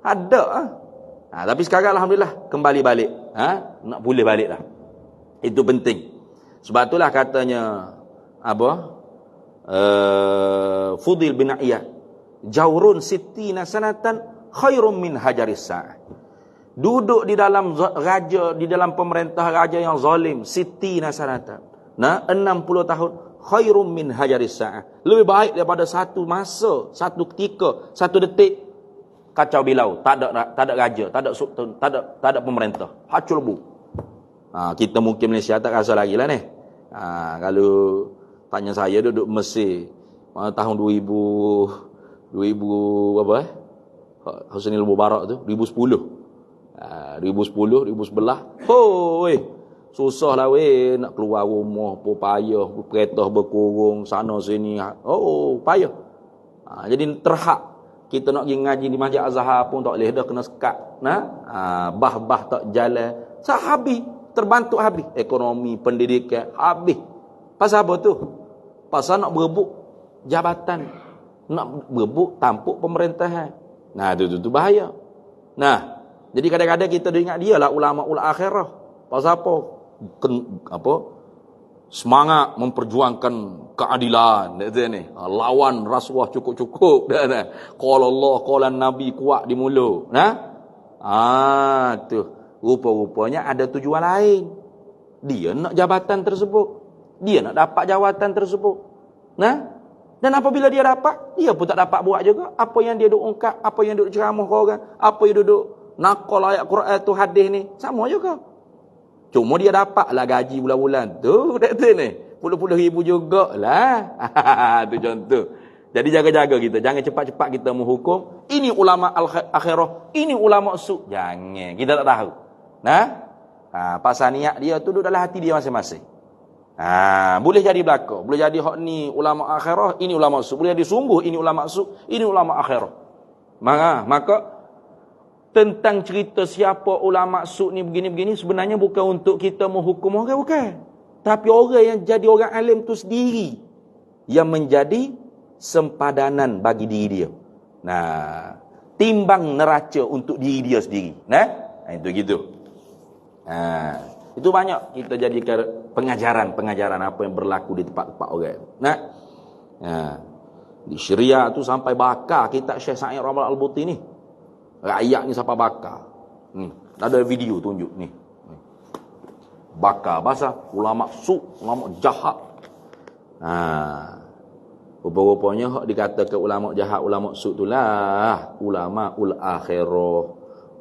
ada. Tapi sekarang Alhamdulillah, kembali balik. Nak boleh balik dah. Itu penting. Sebab itulah katanya, Fudil bin Iyad, Jawrun sittina sanatan khairum min hajaris sa'ah. Duduk di dalam raja, di dalam pemerintah raja yang zalim, sittina sanatan. 60 tahun, khairum min hajaris sa'ah. Lebih baik daripada satu masa, satu ketika, satu detik kacau bilau, tak ada raja, tak ada sultan, tak ada pemerintah. Hacul bu. Kita mungkin Malaysia tak rasa lagi lah ni. Kalau tanya saya duduk Mesir tahun 2000 Husnul Mubarak tu 2010 2011 susah lah nak keluar rumah pun payah, kereta berkurung sana sini payah. Jadi terhak kita nak pergi ngaji di Masjid Azhar pun tak boleh dah, kena sekat. Bah tak jalan, habis, terbantuk habis, ekonomi pendidikan habis. Pasal apa tu? Pasal nak berebut jabatan, nak berebut tampuk pemerintahan. Tu bahaya. Jadi kadang-kadang kita ingat dia lah ulama ul akhirah. Pasal apa? Semangat memperjuangkan keadilan, lawan rasuah cukup-cukup. Qala Allah, qala Nabi kuat di mulut. Tu rupa-rupanya ada tujuan lain. Dia nak jabatan tersebut, dia nak dapat jawatan tersebut. Dan apabila dia dapat, dia pun tak dapat buat juga apa yang dia duk ungkap, apa yang duk ceramah ke orang, apa yang duduk nakal ayat Quran tu, hadis ni, sama juga. Cuma dia dapatlah gaji bulan-bulan tu, ni puluh-puluh ribu jugalah. Tu contoh. Jadi jaga-jaga kita, jangan cepat-cepat kita menghukum ini ulama al-akhirah, ini ulama su. Jangan, kita tak tahu. Pasal niat dia tu duduk dalam hati dia masing-masing. Boleh jadi belaka. Boleh jadi hak ni ulama akhirah, ini ulama su. Boleh jadi sungguh ini ulama su, ini ulama akhirah. Maka tentang cerita siapa ulama su ni begini-begini sebenarnya bukan untuk kita menghukum orang, bukan. Tapi orang yang jadi orang alim tu sendiri yang menjadi sempadanan bagi diri dia. Timbang neraca untuk diri dia sendiri. Itu gitu. Itu banyak kita jadikan pengajaran apa yang berlaku di tempat-tempat orang. Di Syria tu sampai bakar kitab Syekh Sa'id Ramal Al-Buti ni. Rakyat ni sampai bakar. Ada video tunjuk ni. Bakar bahasa ulama su, ulama jahat. Rupa-rupanya hak dikatakan ulama jahat, ulama su itulah ulama ul akhirah,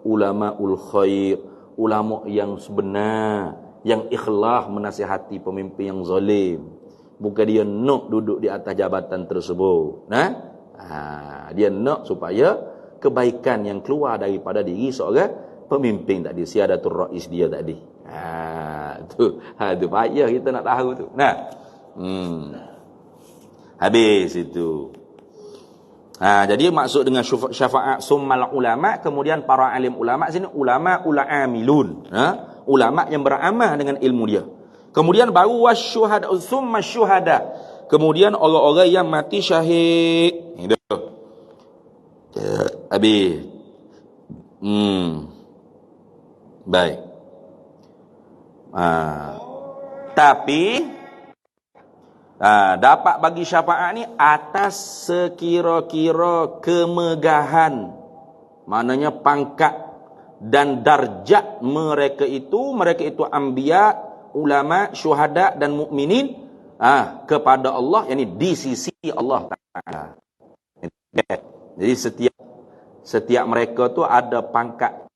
ulama ul khair, ulama yang sebenar, yang ikhlas menasihati pemimpin yang zalim. Bukan dia nak duduk di atas jabatan tersebut. Dia nak supaya kebaikan yang keluar daripada diri seorang pemimpin tadi, siadatul rais dia tadi. Tu payah kita nak tahu tu. Habis itu. Jadi maksud dengan syafaat summal ulama, kemudian para alim ulama sini ulama amilun, ulama yang beramal dengan ilmu dia. Kemudian baru wasyuhada, summa syuhada, kemudian orang-orang yang mati syahid. Itu. Habis. Baik. Tapi dapat bagi syafaat ni atas sekira-kira kemegahan, maknanya pangkat dan darjat mereka itu anbiya, ulama, syuhada dan mukminin kepada Allah, yakni di sisi Allah Taala. Jadi setiap mereka tu ada pangkat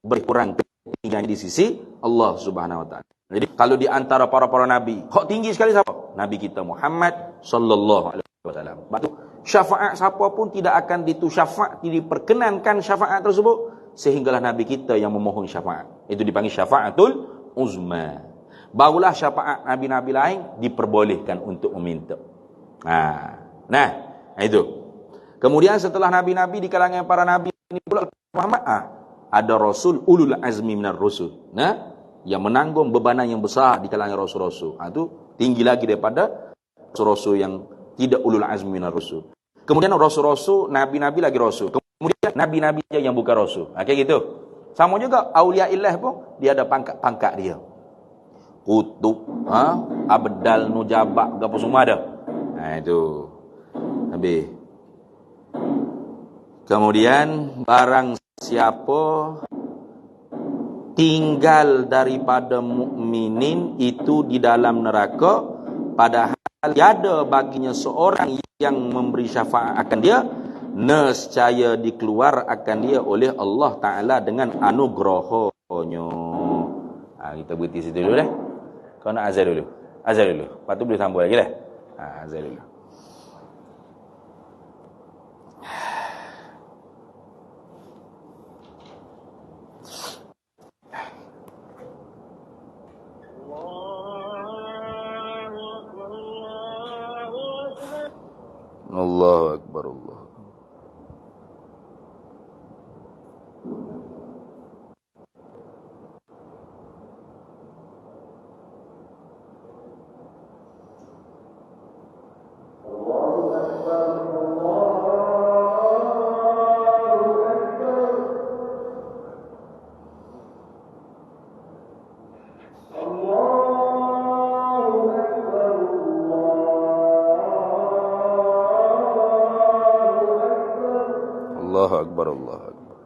berkurang ketinggian di sisi Allah Subhanahu Wa Taala. Jadi kalau di antara para nabi, hak tinggi sekali siapa? Nabi kita Muhammad sallallahu alaihi wasallam. Batu syafaat siapa pun tidak akan diperkenankan syafaat tersebut sehinggalah nabi kita yang memohon syafaat. Itu dipanggil syafaatul uzma. Barulah syafaat nabi-nabi lain diperbolehkan untuk meminta. Itu. Kemudian setelah nabi-nabi di kalangan para nabi ini pula Muhammad, ada rasul ulul azmi minar rusul. Yang menanggung bebanan yang besar di kalangan rasul-rasul. Itu tinggi lagi daripada rasul-rasul yang tidak ulul azmi minar rusul. Kemudian rasul-rasul, nabi-nabi lagi rasul. Kemudian nabi-nabi yang bukan rasul. Kayak gitu. Sama juga aulia illah pun dia ada pangkat-pangkat dia. Kutub, abdal, nujabak, apa semua ada. Itu. Habis. Kemudian barang siapa tinggal daripada mukminin itu di dalam neraka, padahal tiada baginya seorang yang memberi syafaat akan dia, nescaya dikeluar akan dia oleh Allah Ta'ala dengan anugerahnya. Kita berhenti situ dulu dah. Kau nak azan dulu? Azan dulu. Lepas tu boleh sambung lagi dah. Azan dulu. Allahu Akbar, Allah. Allahu Akbar, Allahu Akbar.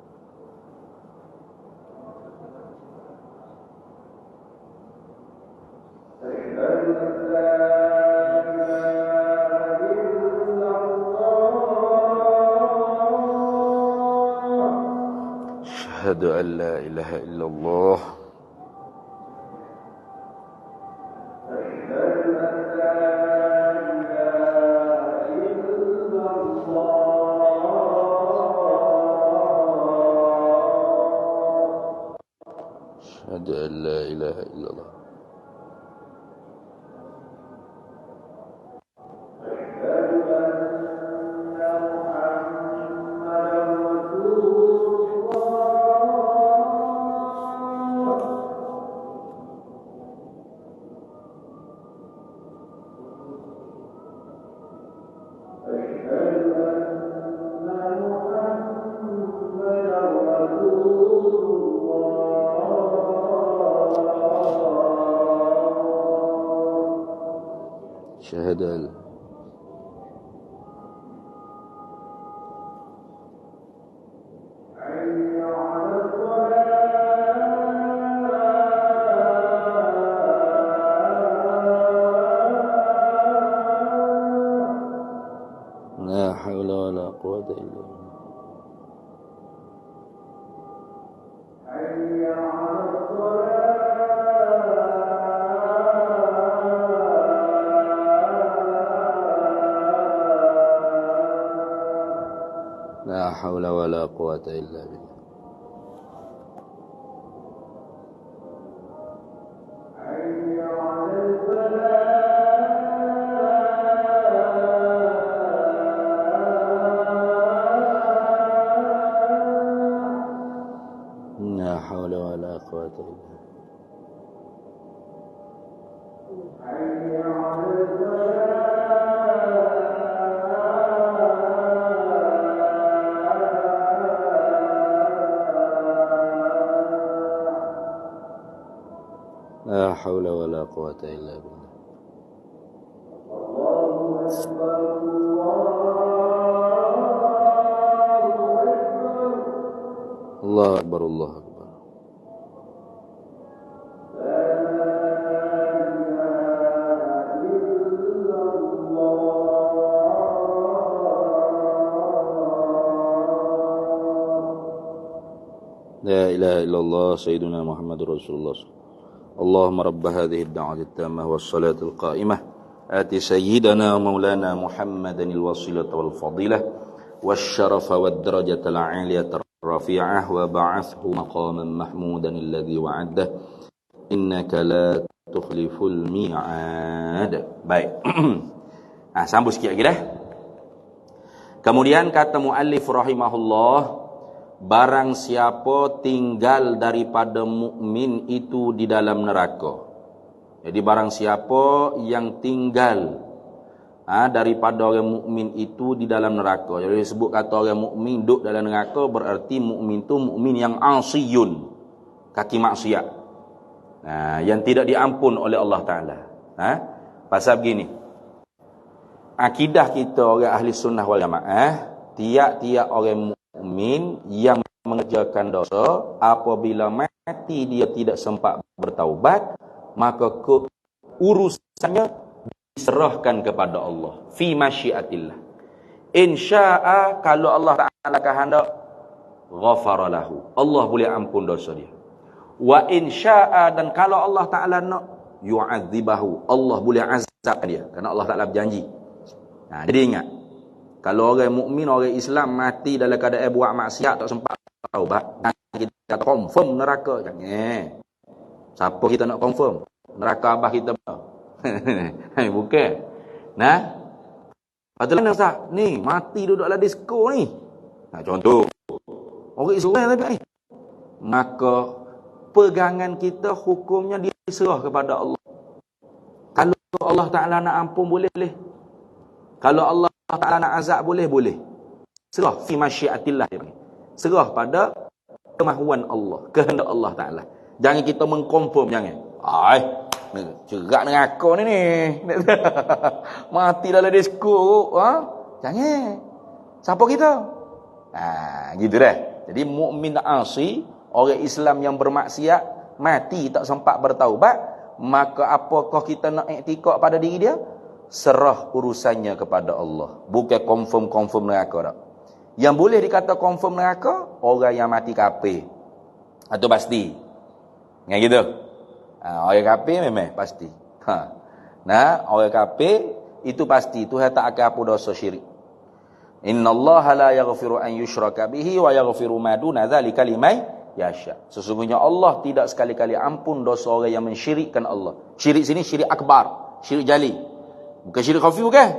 Asyhadu an la ilaha illallah. أشهد أشهد أن لا إله إلا الله. شهادة لا حول ولا قوة إلا بالله. لا حول ولا قوة إلا بالله. لا حول ولا قوة إلا بالله. لا حول ولا قوة إلا بالله. الله أكبر الله أكبر. لا إله إلا الله سيدنا محمد رسول الله. اللهم رب هذه الدعوة التامة والصلاة القائمة آت سيدنا ومولانا محمدا الوسيلة والفضيلة والشرف والدرجة العالية الرفيعة وبعثه مقاما محمودا الذي وعده إنك لا تخلف الميعاد. Baik. Sambung sikit lagi dah. Kemudian kata muallif rahimahullah, barang siapa tinggal daripada mukmin itu di dalam neraka. Jadi barang siapa yang tinggal daripada orang mukmin itu di dalam neraka. Jadi disebut kata orang mukmin duduk dalam neraka, berarti mukmin itu mukmin yang asiyun, kaki maksiat. Yang tidak diampun oleh Allah Taala. Pasal begini. Akidah kita orang ahli sunnah wal jamaah, tiap-tiap orang mukmin yang mengerjakan dosa, apabila mati dia tidak sempat bertaubat, maka urusannya diserahkan kepada Allah fi masyiatillah. Insya'a, kalau Allah Ta'ala kehendak, ghafara lahu, Allah boleh ampun dosa dia. Wa insya'a, dan kalau Allah Ta'ala nak, yu'adzibahu, Allah boleh azab dia, kerana Allah Ta'ala berjanji. Jadi ingat, kalau orang mukmin, orang Islam mati dalam keadaan buat maksiat, tak sempat taubat, kita confirm neraka. Jangan. Siapa kita nak confirm? Neraka abah kita. Bukan. Patutlah Ustaz, ni mati duduk dalam disko ni. Contoh. Orang Islam tapi ni. Maka pegangan kita hukumnya diserah kepada Allah. Kalau Allah Ta'ala nak ampun boleh. Kalau Allah Ta'ala nak azab boleh. Serah fi masyiatillah. Serah pada kemahuan Allah, kehendak Allah Ta'ala. Jangan kita mengkonfirm, jangan. Cerak neraka ni. Mati dalam disko. Jangan. Siapa kita? Gitu dah. Jadi mukmin asi, orang Islam yang bermaksiat, mati tak sempat bertaubat, maka apakah kita nak iktikad pada diri dia? Serah urusannya kepada Allah. Bukan confirm neraka tak. Yang boleh dikata confirm neraka, orang yang mati kafir. Atau pasti. Yang gitu. Orang kafir memang pasti. Orang kafir itu pasti. Tuhan tak akan hapus dosa syirik. Innallaha la yaghfiru an yushraka bihi wa yaghfiru ma duna dzalika liman yasha. Sesungguhnya Allah tidak sekali-kali ampun dosa orang yang mensyirikkan Allah. Syirik sini syirik akbar, syirik jali. Bukan syirik khafi, bukan.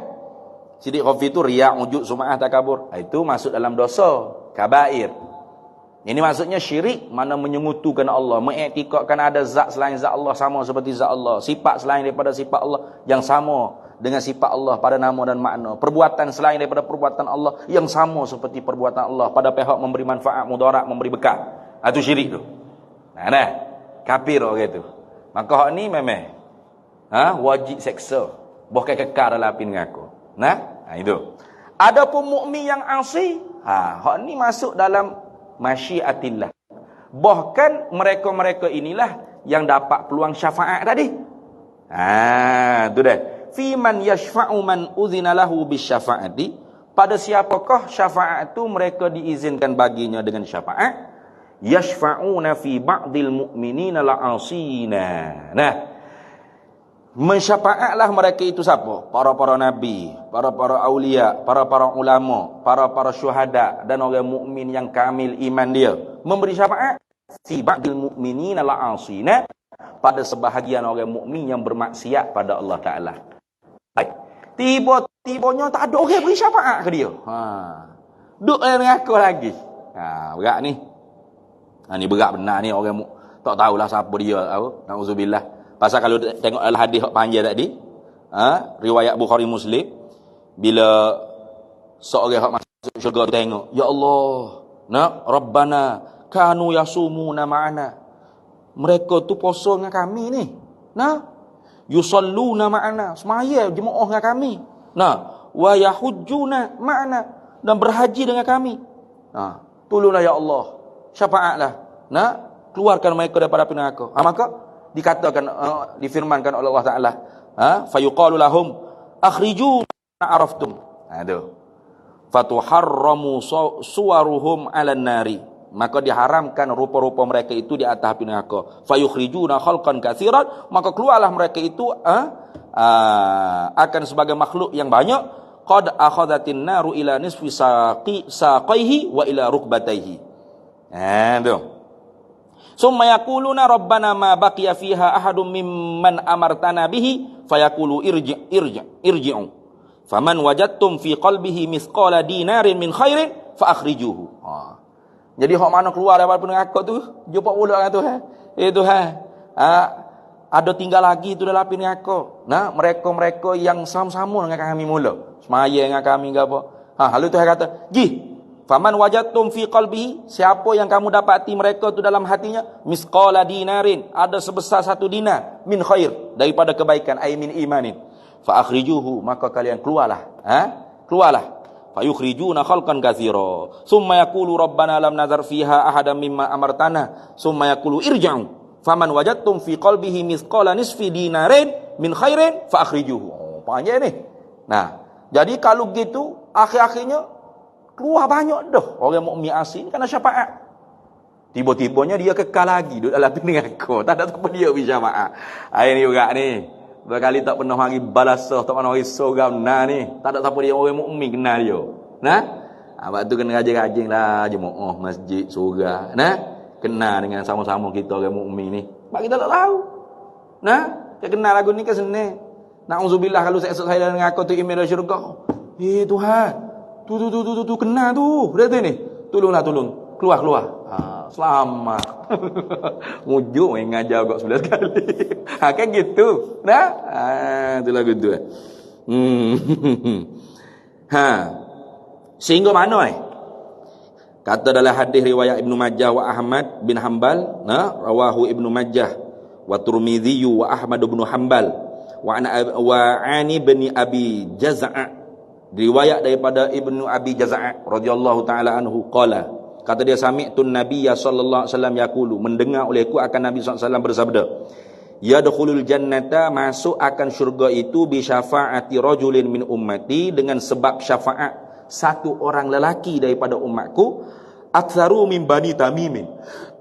Syirik khafi itu riya, ujub, sum'ah, takabur. Itu masuk dalam dosa kabair. Ini maksudnya syirik mana menyengutukan Allah, mengiktikadkan ada zat selain zat Allah sama seperti zat Allah, sifat selain daripada sifat Allah yang sama dengan sifat Allah pada nama dan makna, perbuatan selain daripada perbuatan Allah yang sama seperti perbuatan Allah pada pihak memberi manfaat, mudarat, memberi bekal. Itu syirik tu. Nah, kafir orang itu. Maka hak ni memang wajib seksa, bahkan kekal dalam api neraka. Nah, itu. Adapun mukmin yang asi, hak ni masuk dalam masyiatillah. Bahkan mereka-mereka inilah yang dapat peluang syafaat tadi. Tu dah. Fi man yashfa'u man udhina lahu bisyafaati. Pada siapakah syafaat itu mereka diizinkan baginya dengan syafaat? Yashfa'una fi ba'dil mu'minina la'asina. Nah, mensyafaatlah mereka itu siapa? Para-para nabi, para-para aulia, para-para ulama, para-para syuhada dan orang mukmin yang kamil iman dia. Memberi syafaat fi ba'dil mu'minina la'asina, pada sebahagian orang mukmin yang bermaksiat pada Allah Taala. Baik. Tiba-tibanya tak ada orang beri syafaat ke dia. Duk dengan aku lagi. Berat ni. Ni berat benar ni orang tak tahulah siapa dia tahu. Nauzubillah. Pasal kalau tengok hadis hak panjang tadi, riwayat Bukhari Muslim, bila seorang hak masuk syurga tu tengok, ya Allah, Rabbana kanu yasumuna ma'ana. Mereka tu puasa dengan kami ni. Yusalluna ma'ana, semaya jemaah dengan kami. Wa yahujjuna ma'ana, dan berhaji dengan kami. Tolonglah ya Allah, syafaatlah. Keluarkan mereka daripada api neraka. Maka dikatakan, difirmankan oleh Allah Taala, fayuqalu lahum akhriju araftum. Fatuharramu suwaruhum 'alan nari. Maka diharamkan rupa-rupa mereka itu di atas api neraka. Fayukhrijuna khalqan katsiran, maka keluarlah mereka itu akan sebagai makhluk yang banyak. Qad akhadhatin naru ila nisfi saqaihi wa ila rukbatayhi. Summa yaquluna rabbana ma baqiya fiha ahadun mimman amartana bihi fayaqulu irji'u. Faman wajadtum fi qalbihi mithqala dinarin min khairin fa akhrijuhu. Jadi hak mana keluar daripada neraka tu, jumpa pula dengan Tuhan. Tuhan, ada tinggal lagi tu dalam api neraka. Mereka-mereka yang sama-sama dengan kami mula, semaya dengan kami ke apa. Lalu Tuhan kata, faman wajadtum fi qalbihi, siapa yang kamu dapati mereka tu dalam hatinya, misqala dinarin, ada sebesar 1 dinar, min khair, daripada kebaikan, ay min imanin, fa akhrijuhu, maka kalian keluarlah. Keluarlah. Fayukhrijuna khalqan katsira. Summa yaqulu rabbana lam nazar fiha ahadan mimma amartana. Summa yaqulu irja'u. Faman wajadtum fi qalbihi mithqala nisfi dinarin min khairin fa akhrijuhu. Panjang ni. Jadi kalau gitu akhir-akhirnya keluar banyak dah orang mukmin asing kena syafaat. Tiba-tibanya dia kekal lagi duduk dalam neraka. Tak ada siapa dia beri syafaat. Ini juga ni. Berkali tak pernah mari balasah, tak pernah mari sorang ni. Tak ada siapa dia orang mukmin kenal dia. Sebab tu kena rajin-rajin lah jemaah masjid sorang. Kenal dengan sama-sama kita orang mukmin ni. Sebab kita tak tahu. Kita kenal lagu ni kan senang. Na'udzubillah kalau saya dalam neraka tu email syurga. Tuhan. Tu kenal tu. Berarti ni. Tolonglah. Keluar. Selamat. Mujuk yang ngajar kau 11 kali. Kan gitu. Itu lagu tu. Sehingga mana kata dalam hadis riwayat Ibnu Majah wa Ahmad bin Hanbal, rawahu Ibnu Majah wa Tirmidzi wa Ahmad bin Hanbal wa ani bin Abi Jaz'a, riwayat daripada Ibnu Abi Jaz'a radhiyallahu taala anhu qala, kata dia, sami'tun nabiyya sallallahu alaihi wasallam yaqulu, mendengar olehku akan Nabi sallallahu alaihi wasallam bersabda, yadkhulul jannata, masuk akan syurga itu bi syafaati rajulin min ummati, dengan sebab syafaat satu orang lelaki daripada umatku, aktsaru min bani tamim,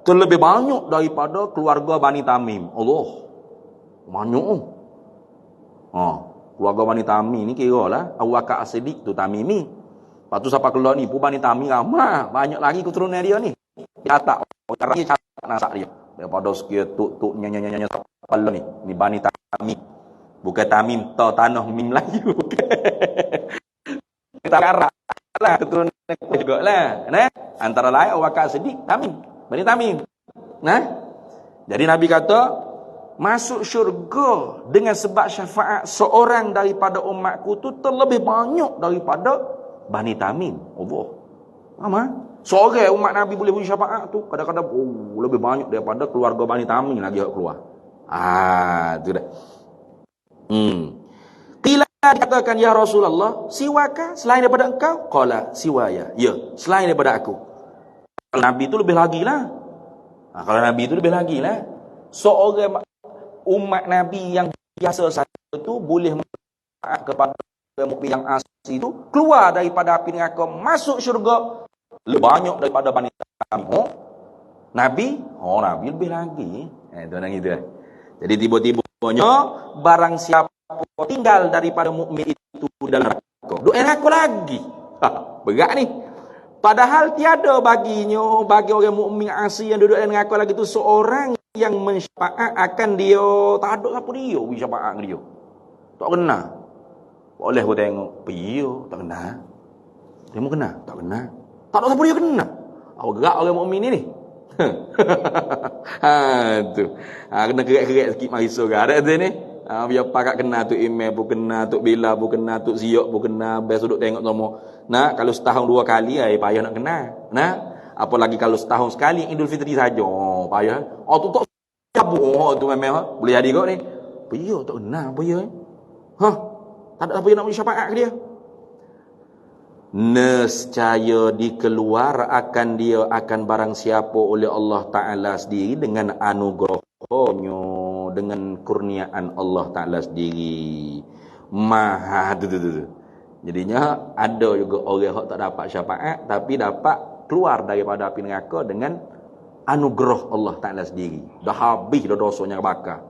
terlebih banyak daripada keluarga Bani Tamim. Allah, banyak. Keluarga Bani Tamim ni kiralah Abu Bakar As-Siddiq tu Tamimi. Lepas tu siapa keluar ni pun Bani Tamim ramai, banyak lagi keturunan dia ni. Di atas Caranya cara nasak dia. Daripada sekia tuk nyanyi kepala ni. Ni Bani Tamim. Bukan Tamim tanah Mim Melayu. Kita arah lah keturunan juga lah. Nah, antara lain Abu Bakar Siddiq Tamim. Bani Tamim. Nah. Jadi Nabi kata masuk syurga dengan sebab syafaat seorang daripada umatku tu terlebih banyak daripada Bani Tamim. Allah. Faham? Seorang umat Nabi boleh beri syafaat tu kadang-kadang lebih banyak daripada keluarga Bani Tamim lagi yang keluar. Tu dah. Qila dikatakan ya Rasulullah, siwaka selain daripada engkau? Qala siwaya. Ya, selain daripada aku. Kalau Nabi tu lebih lagi lah. Kalau Nabi tu lebih lagi lah. Seorang umat Nabi yang biasa saja tu boleh mengatakan kepada mukmin yang asli tu keluar daripada api neraka masuk syurga lebih banyak daripada Bani Tamim. Nabi lebih lagi. Itu orang itu. Jadi tiba-tibanya barang siapa tinggal daripada mukmin itu dalam neraka, duk neraka lagi. Berat ni. Padahal tiada bagi orang mukmin asli yang duduk dalam neraka lagi tu seorang yang mensyafaat akan dia. Tak ada siapa dia beri syafaat ke dia. Tak kena. Boleh kau tengok. Dia tak kena. Dia mau kena? Tak kena. Tak ada siapa dia kena. Awak gerak orang mukmin ni. Tu. Kena kerat-kerat sikit mari surga. Ada tu ni. Biar pakak kena tu email pun kena, tu bila pun kena, tu ziyak pun kena. Best duduk tengok semua. Nah, kalau setahun 2 kali payah nak kena. Nah, apalagi kalau setahun sekali Idul Fitri saja. Payah. Tu tak cabut. Tu memang boleh jadi kau ni. Payah tak kena, payah. Tak ada apa yang nak beri syafaat ke dia. Nescaya dikeluar akan dia akan barang siapa oleh Allah Ta'ala sendiri dengan anugerahnya, dengan kurniaan Allah Ta'ala sendiri. Maha tu. Jadinya ada juga orang yang tak dapat syafaat tapi dapat keluar daripada api neraka dengan anugerah Allah Ta'ala sendiri. Dah habis dah dosanya bakar.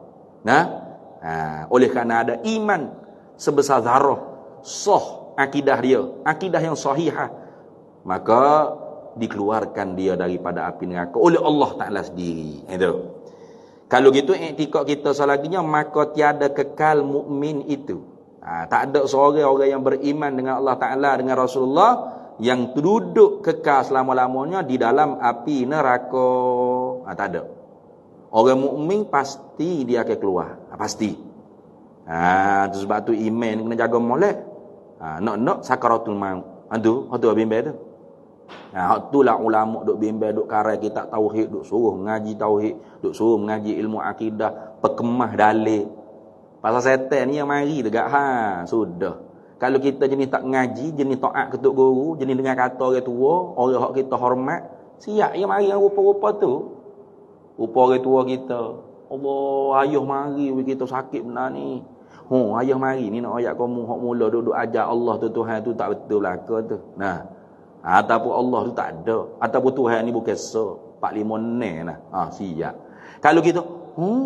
Oleh kerana ada iman sebesar zarah, sah akidah dia, akidah yang sahihah, maka dikeluarkan dia daripada api neraka oleh Allah Ta'ala sendiri. Itu. Kalau gitu iktikad kita selaginya, maka tiada kekal mukmin itu. Tak ada seorang orang yang beriman dengan Allah Ta'ala, dengan Rasulullah, yang duduk kekal selama-lamanya di dalam api neraka. Tak ada. Orang mukmin pasti dia akan keluar. Pasti. Tu sebab tu iman kena jaga molek. Nak sakaratul maut. Tu bimbang tu. Hak tu lah ulama duk bimbang, duk karai kitab tauhid, duk suruh mengaji tauhid, duk suruh mengaji ilmu akidah, perkemah dalil. Pasal setan ni yang mari tegak sudah. Kalau kita jenis tak ngaji, jenis taat ketuk guru, jenis dengar kata orang tua, orang hak kita hormat, siap yang mari dengan rupa-rupa tu. Rupa orang tua kita. Allah, ayah mari kita sakit benar ni. Ayah mari ni nak ayat kamu hak mula duduk ajar Allah tu Tuhan tu tak betul lah ke tu. Ataupun Allah tu tak ada, ataupun Tuhan ni bukan 45 ne siap. Kalau kita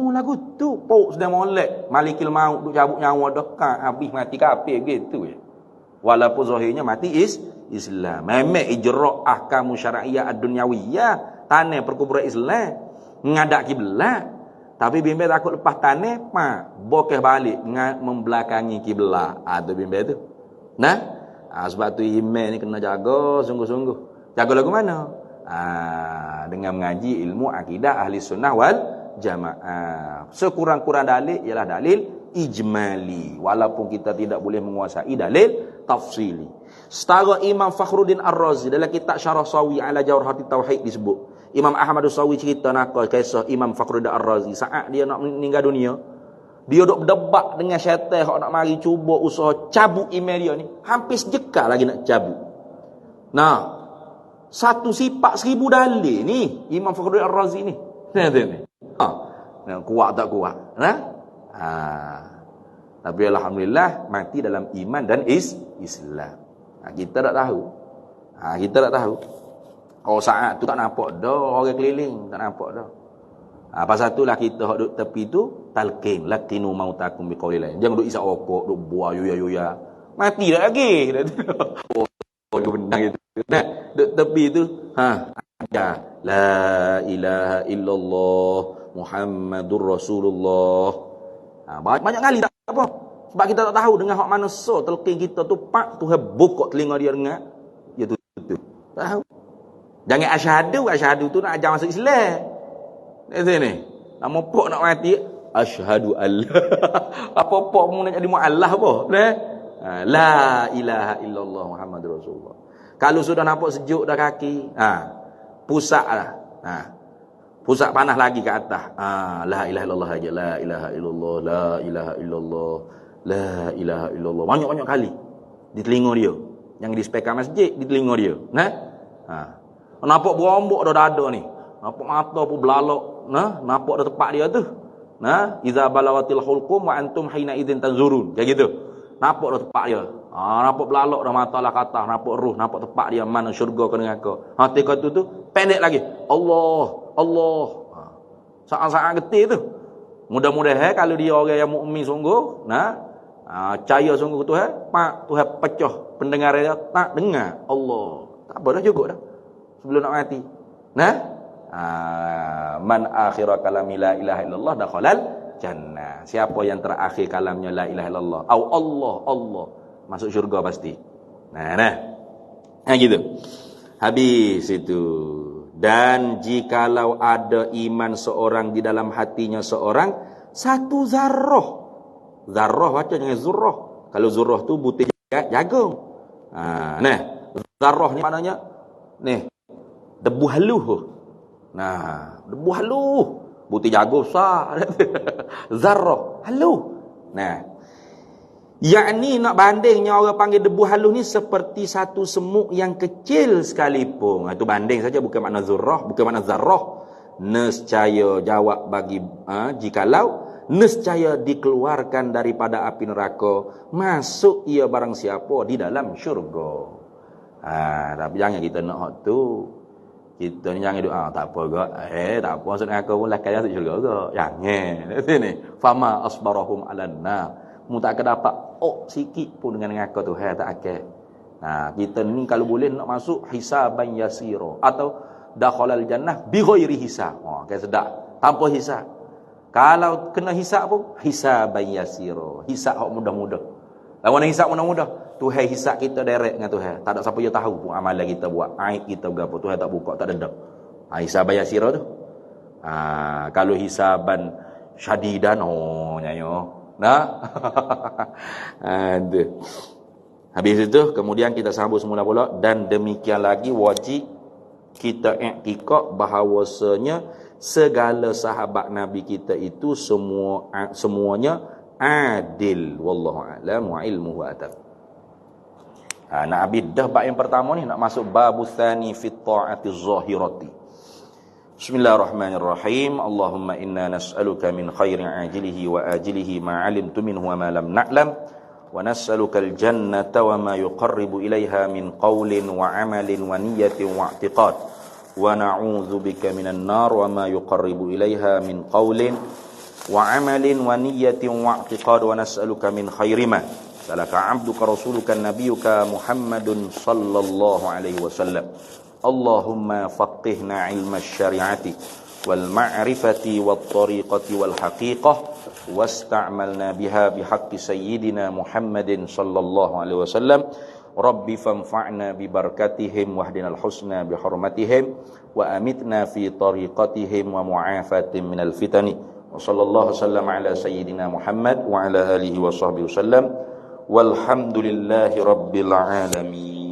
lagu tu pok sedang molek malikil maut duk cabut nyawa dekat habis mati kafir gitu je. Walaupun zahirnya mati Islam. Memang ijra' ahkam syar'iyyah ad-dunyawiyah, tanah perkuburan Islam, ngadak kiblat. Tapi bimbang takut lepas tanah, bokeh balik membelakangi kiblat. Tu bimbang tu. Sebab tu iman ni kena jaga sungguh-sungguh. Jaga lagu mana? Dengan mengaji ilmu akidah ahli sunnah wal jamaah. Sekurang-kurang dalil ialah dalil ijmali, walaupun kita tidak boleh menguasai dalil tafsili. Setara Imam Fakhruddin Ar-Razi dalam kitab Syarah Sawi ala Jawharatit Tauhid disebut, Imam Ahmad Sawi cerita nakal kisah Imam Fakhruddin Ar-Razi saat dia nak meninggal dunia. Dia duk berdebat dengan syaitan hak nak mari cuba usaha cabut email dia ni. Hampir sejekal lagi nak cabut. Satu sifat 1000 dalil ni Imam Fakhruddin Ar-Razi ni. Kuat tak kuat? Tapi alhamdulillah mati dalam iman dan Islam. Kita tak tahu. Kita tak tahu. Saat tu tak nampak dah orang keliling, tak nampak dah. Pasal itulah kita hak duk tepi tu talqin laqinu mautakum biqaulillah. Jangan duk isap rokok, duk buah yuya-yuya. Mati dah lagi. Benar gitu. Duk tepi tu ajar La ilaha illallah Muhammadur Rasulullah. Banyak kali tak apa. Sebab kita tak tahu dengan hak mana so telkin kita tu pak Tuhan buka telinga dia dengar. Ya tu. Tak tahu. Jangan asyhadu tu nak ajar masuk Islam. Di sini. Nama pok nak mati asyhadu Allah. Apa pok mu nak jadi muallah apa? La ilaha illallah Muhammadur Rasulullah. Kalau sudah nampak sejuk dah kaki, pusat lah. Pusat panah lagi ke atas. La ilaha illallah aja. La ilaha illallah, la ilaha illallah, la ilaha illallah. Banyak-banyak kali di telinga dia. Yang di speaker masjid di telinga dia. Nampak berombok dah dada ni. Nampak mata pun belalok. Nampak dah tepat dia tu. Iza balawatil hulqum wa antum hina idzin tanzurun. Kayak gitu. Nampak dah tepat dia. Nampak belalok dah mata lah kata, nampak ruh, nampak tepat dia mana syurga ke neraka. Ketika tu pendek lagi. Allah. Saat-saat getih tu. Mudah-mudahan kalau dia orang yang mukmin sungguh, percaya sungguh tu Tuhan pecah pendengar dia tak dengar Allah. Tak apa dah cukup dah. Sebelum nak mati. Man akhira kalami la ilaha illallah dakhalal jannah. Siapa yang terakhir kalamnya la ilaha illallah au Allah masuk syurga pasti. Gitu. Habis itu. Dan jikalau ada iman seorang di dalam hatinya seorang satu zarrah. Zarrah baca dengan zurrah. Kalau zurrah tu butir jagung. Zarrah ni maknanya debu haluh. Debu haluh. Butir jagung besar. Zarrah haluh. Yakni nak bandingnya orang panggil debu halus ni seperti satu semut yang kecil sekalipun. Itu banding saja, bukan makna zurrah, bukan makna zarrah. Nescaya jawab bagi jikalau nescaya dikeluarkan daripada api neraka, masuk ia barang siapa di dalam syurga. Tapi jangan kita nak hak tu. Kita ni jangan doa tak apa gak. Tak apa masuk neraka pun lakai masuk syurga gak. Jangan. Sini. Fama asbarahum 'alan nar. Mu tak akan dapat sikit pun dengan neraka tu tak akan. Kita ni kalau boleh nak masuk hisaban yasira atau dakhalal jannah bi ghairi hisab. Kan sedap tanpa hisab. Kalau kena hisab pun hisaban yasira. Hisab hak mudah-mudah. Lawan hisab mudah-mudah, Tuhan hisab kita direct dengan Tuhan. Tak ada siapa yang tahu pun amalan kita buat, aib kita berapa, Tuhan tak buka, tak dendam. Hisaban yasira tu. Kalau hisaban syadidan nyanyo. Habis itu kemudian kita sambung semula pula, dan demikian lagi wajib kita i'tikad bahawasanya segala sahabat Nabi kita itu semuanya adil. Wallahu a'lam wa ilmuhu atam. Nabi dah bab yang pertama ni nak masuk babus tsani fi ta'ati zahirati. Bismillahirrahmanirrahim. Allahumma inna nas'aluka min khairi ajilihi wa ajilihi ma 'alimtu minhu wa ma lam na'lam, wa nas'aluka al-jannata wa ma yuqarribu ilaiha min qawlin wa 'amalin wa niyyatin wa i'tiqad, wa na'udzu bika minan nar wa ma yuqarribu ilaiha min qawlin wa 'amalin wa niyyatin wa i'tiqad, wa nas'aluka min khairi ma salaka 'abduka rasuluka nabiyyuka Muhammadun sallallahu alaihi wasallam. Allahumma faqihna ilma syari'ati wal ma'rifati wat tariqati wal haqiqah wasta'malna biha bihaqqi sayyidina Muhammadin sallallahu alaihi wasallam. Rabbi fanfa'na bi barakatihim wahdinal husna bi hurmatihim wa amitna fi tariqatihim wa mu'afatin minal fitani. Wa sallallahu wasallam ala sayyidina Muhammad wa ala alihi wa sahbihi wasallam. Walhamdulillahi rabbil alamin.